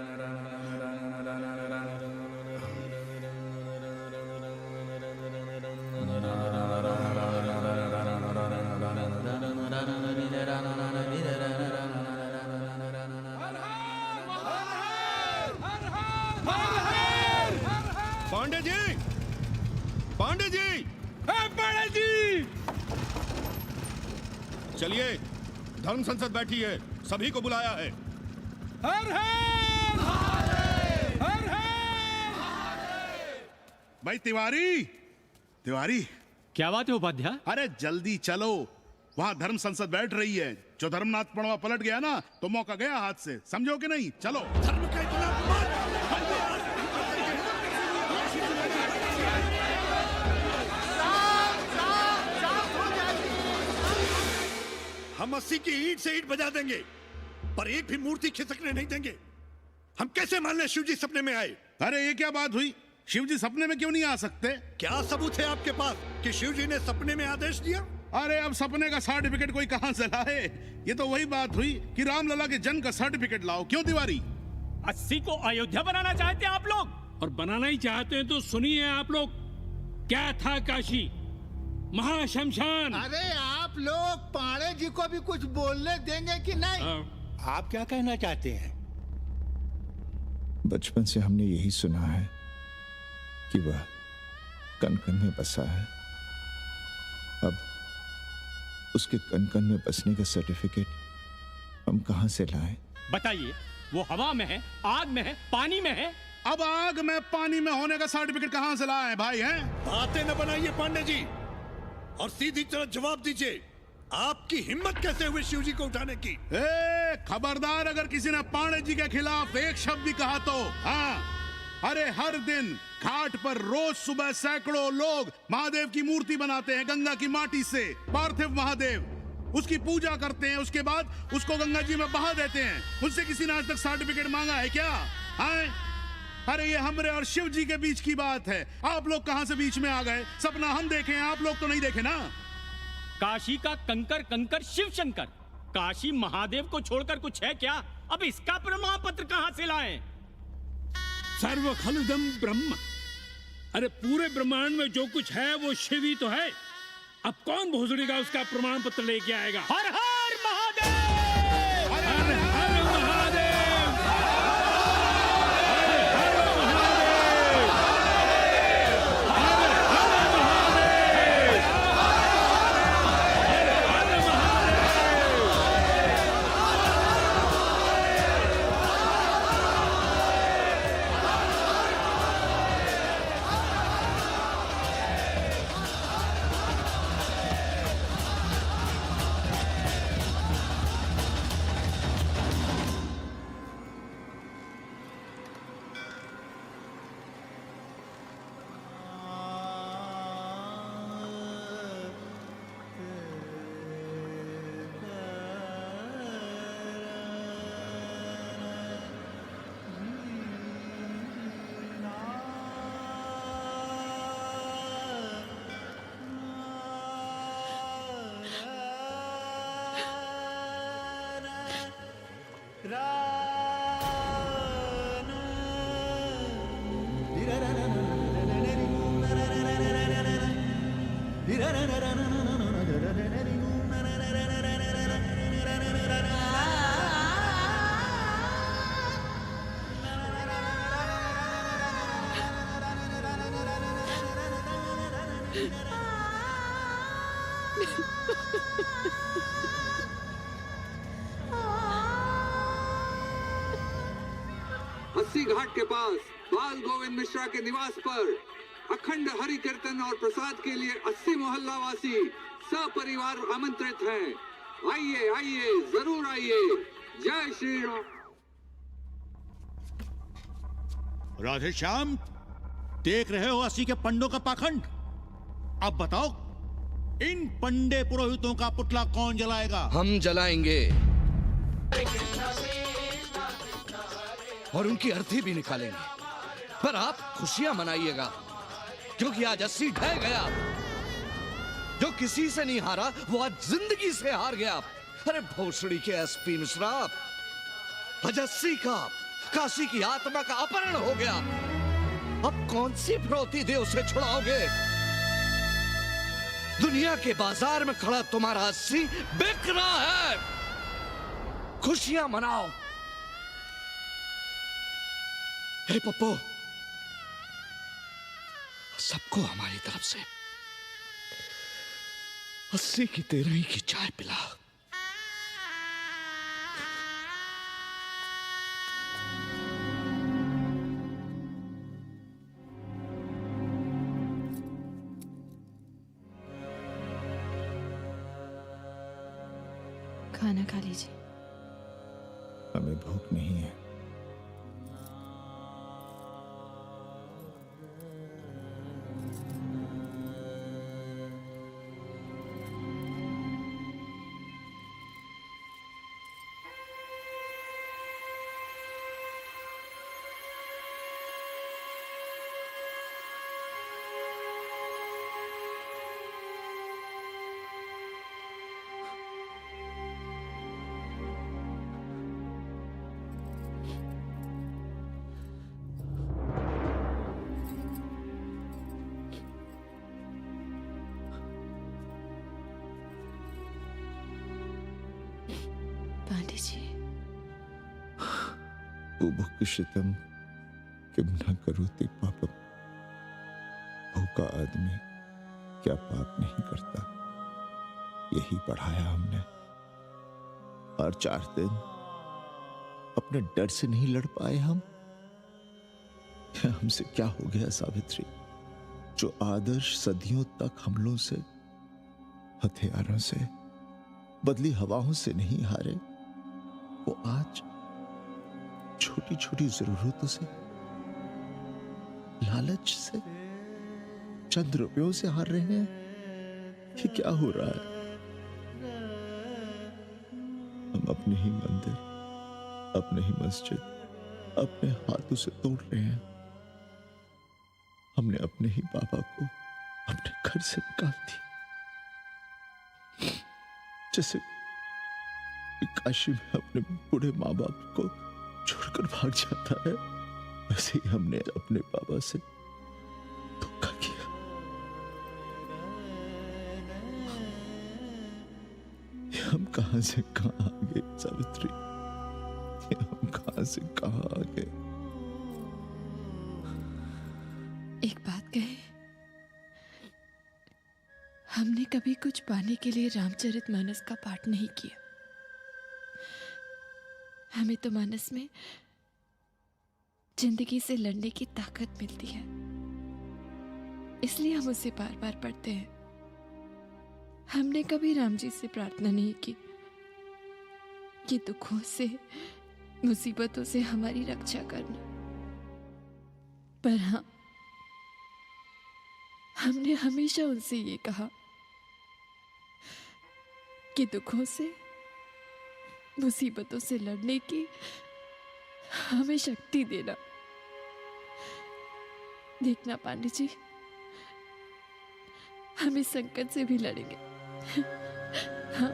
पांडे जी, पांडे जी, पांडे जी, चलिए, धर्म संसद बैठी है, सभी को बुलाया है। हर हर हर हर। भाई तिवारी, तिवारी, क्या बात है उपाध्याय? अरे जल्दी चलो, वहां धर्म संसद बैठ रही है। जो धर्मनाथ पड़वा पलट गया ना, तो मौका गया हाथ से, समझो कि नहीं? चलो। धर्म का इतना हम 80 की ईंट से ईंट बजा देंगे, पर एक भी मूर्ति खिसकने नहीं देंगे। हम कैसे मान लें शिव जी सपने में आए? अरे ये क्या बात हुई? शिव जी सपने में क्यों नहीं आ सकते? क्या सबूत है आपके पास कि शिव जी ने सपने में आदेश दिया? अरे अब सपने का सर्टिफिकेट कोई कहां से लाए? ये तो वही बात हुई कि रामलला के जन्म का सर्टिफिकेट लाओ। क्यों तिवारी? 80 को अयोध्या बनाना चाहते हैं आप लोग? और बनाना ही चाहते हैं तो सुनिए आप लोग, क्या था काशी महाशमशान। अरे आप लोग पांडे जी को भी कुछ बोलने देंगे कि नहीं? आप क्या कहना चाहते हैं? बचपन से हमने यही सुना है कि वह कण कण में बसा है। अब उसके कण कण में बसने का सर्टिफिकेट हम कहां से लाएं? बताइए, वो हवा में है, आग में है, पानी में है। अब आग में पानी में होने का सर्टिफिकेट कहां से लाए भाई? हैं बातें न बनाइए पांडे जी, और सीधी तरह जवाब दीजिए, आपकी हिम्मत कैसे हुई शिव जी को उठाने की? खबरदार, अगर किसी ने पांडे जी के खिलाफ एक शब्द भी कहा तो। हाँ, अरे हर दिन घाट पर रोज सुबह सैकड़ों लोग महादेव की मूर्ति बनाते हैं गंगा की माटी से। पार्थिव महादेव, उसकी पूजा करते हैं, उसके बाद उसको गंगा जी में बहा देते हैं। मुझसे किसी ने आज तक सर्टिफिकेट मांगा है क्या? हाँ? अरे ये हमरे और शिव जी के बीच की बात है। आप लोग कहां से बीच में आ गए? सपना हम देखे हैं, आप लोग तो नहीं देखे ना। काशी का कंकर कंकर शिव शंकर, काशी महादेव को छोड़कर कुछ है क्या? अब इसका प्रमाण पत्र कहां से लाएं? सर्व खलुदम ब्रह्म, अरे पूरे ब्रह्मांड में जो कुछ है वो शिव ही तो है। अब कौन भोसड़ी का उसका प्रमाण पत्र लेके आएगा? हर हर महादेव, हर हर महादेव। अस्सी घाट के पास बाल गोविंद मिश्रा के निवास पर अखंड हरि कीर्तन और प्रसाद के लिए 80 मोहल्ला वासी सपरिवार आमंत्रित हैं। आइए आइए, जरूर आइए। जय श्री राम। राधे श्याम, देख रहे हो 80 के पंडों का पाखंड। अब बताओ, इन पंडे पुरोहितों का पुतला कौन जलाएगा? हम जलाएंगे और उनकी अर्थी भी निकालेंगे। पर आप खुशियां मनाइएगा, क्योंकि आज 80 ढह गया। जो किसी से नहीं हारा वो आज जिंदगी से हार गया। अरे भोसड़ी के एसपी मिश्रा, आज 80 का काशी की आत्मा का अपहरण हो गया। अब कौन सी फिरौती दे उसे छुड़ाओगे? दुनिया के बाजार में खड़ा तुम्हारा 80 बिक रहा है। खुशियां मनाओ। हे पप्पू, सबको हमारी तरफ से 80 की 13 की चाय पिला। खाना खा लीजिए। हमें भूख नहीं है। पांडे जी, बुभुक्षितम किम न करोति पापम। भूखा आदमी क्या पाप नहीं करता, यही पढ़ाया हमने। और 4 दिन अपने डर से नहीं लड़ पाए हम। हमसे क्या हो गया सावित्री? जो आदर्श सदियों तक हमलों से, हथियारों से, बदली हवाओं से नहीं हारे, वो आज छोटी छोटी जरूरतों से, लालच से, चंद रुपयों से हार रहे हैं। ये क्या हो रहा है? हम अपने ही मंदिर, अपने ही मस्जिद अपने हाथों से तोड़ रहे हैं। हमने अपने ही बाबा को अपने घर से निकाल दी। जैसे काशी में अपने बूढ़े माँ बाप को छोड़कर भाग जाता है, वैसे ही हमने अपने बाबा से धोखा किया। ये हम कहां से कहां आ गए सावित्री? ये हम कहां से कहां आ गए? एक बात कहे, हमने कभी कुछ पाने के लिए रामचरितमानस का पाठ नहीं किया। हमें तो मानस में जिंदगी से लड़ने की ताकत मिलती है, इसलिए हम उसे बार बार पढ़ते हैं। हमने कभी राम जी से प्रार्थना नहीं की कि दुखों से, मुसीबतों से हमारी रक्षा करना। पर हाँ, हमने हमेशा उनसे ये कहा कि दुखों से, मुसीबतों से लड़ने की हमें शक्ति देना। देखना पांडे जी, हम इस संकट से भी लड़ेंगे। हाँ।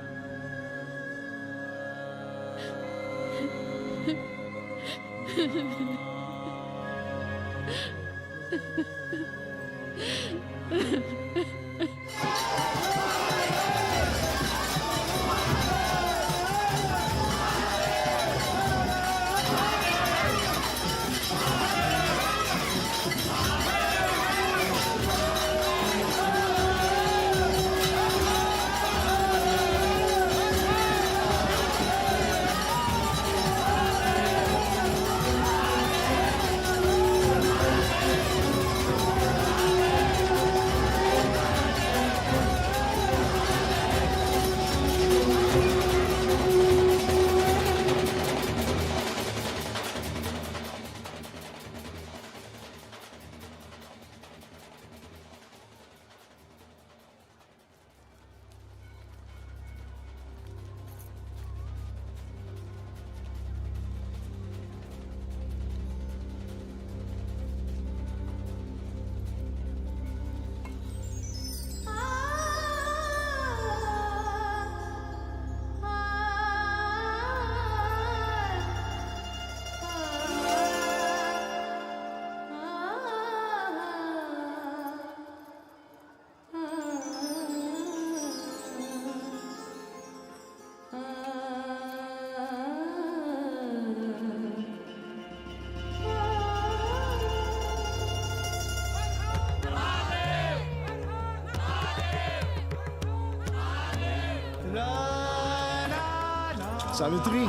सावित्री,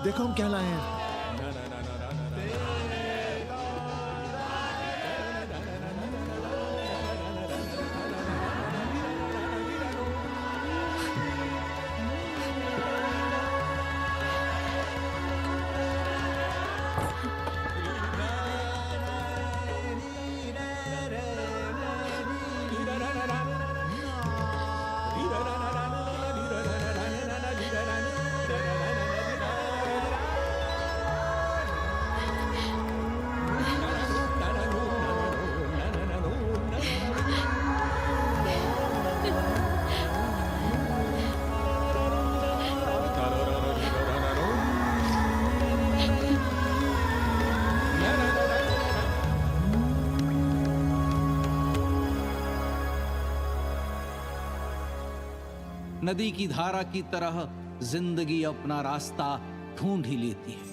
देखो हम क्या लाए हैं। नदी की धारा की तरह जिंदगी अपना रास्ता ढूंढ ही लेती है।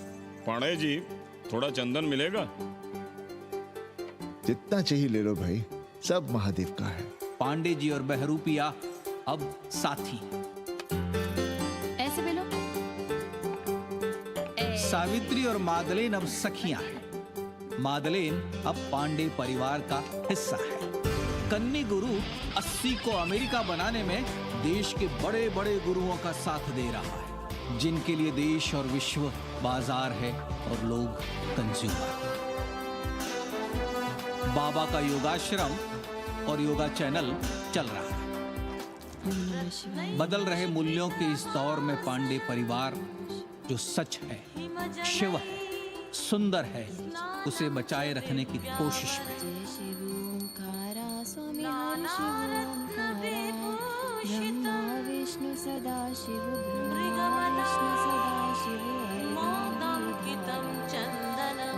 पांडे जी, थोड़ा चंदन मिलेगा? जितना चाहिए ले लो भाई, सब महादेव का है। पांडे जी और बहरूपिया अब साथी। ऐसे बोलो। सावित्री और मादलेन अब सखियां हैं। मादलेन अब पांडे परिवार का हिस्सा है। कन्नी गुरु 80 को अमेरिका बनाने में देश के बड़े बड़े गुरुओं का साथ दे रहा है, जिनके लिए देश और विश्व बाजार है और लोग कंज्यूमर। बाबा का योगाश्रम और योगा चैनल चल रहा है। बदल रहे मूल्यों के इस दौर में पांडे परिवार जो सच है, शिव है, सुंदर है, उसे बचाए रखने की कोशिश में। ब्रह्मा विष्णु सदा शिव, ब्रह्मा विष्णु सदा शिव, हरि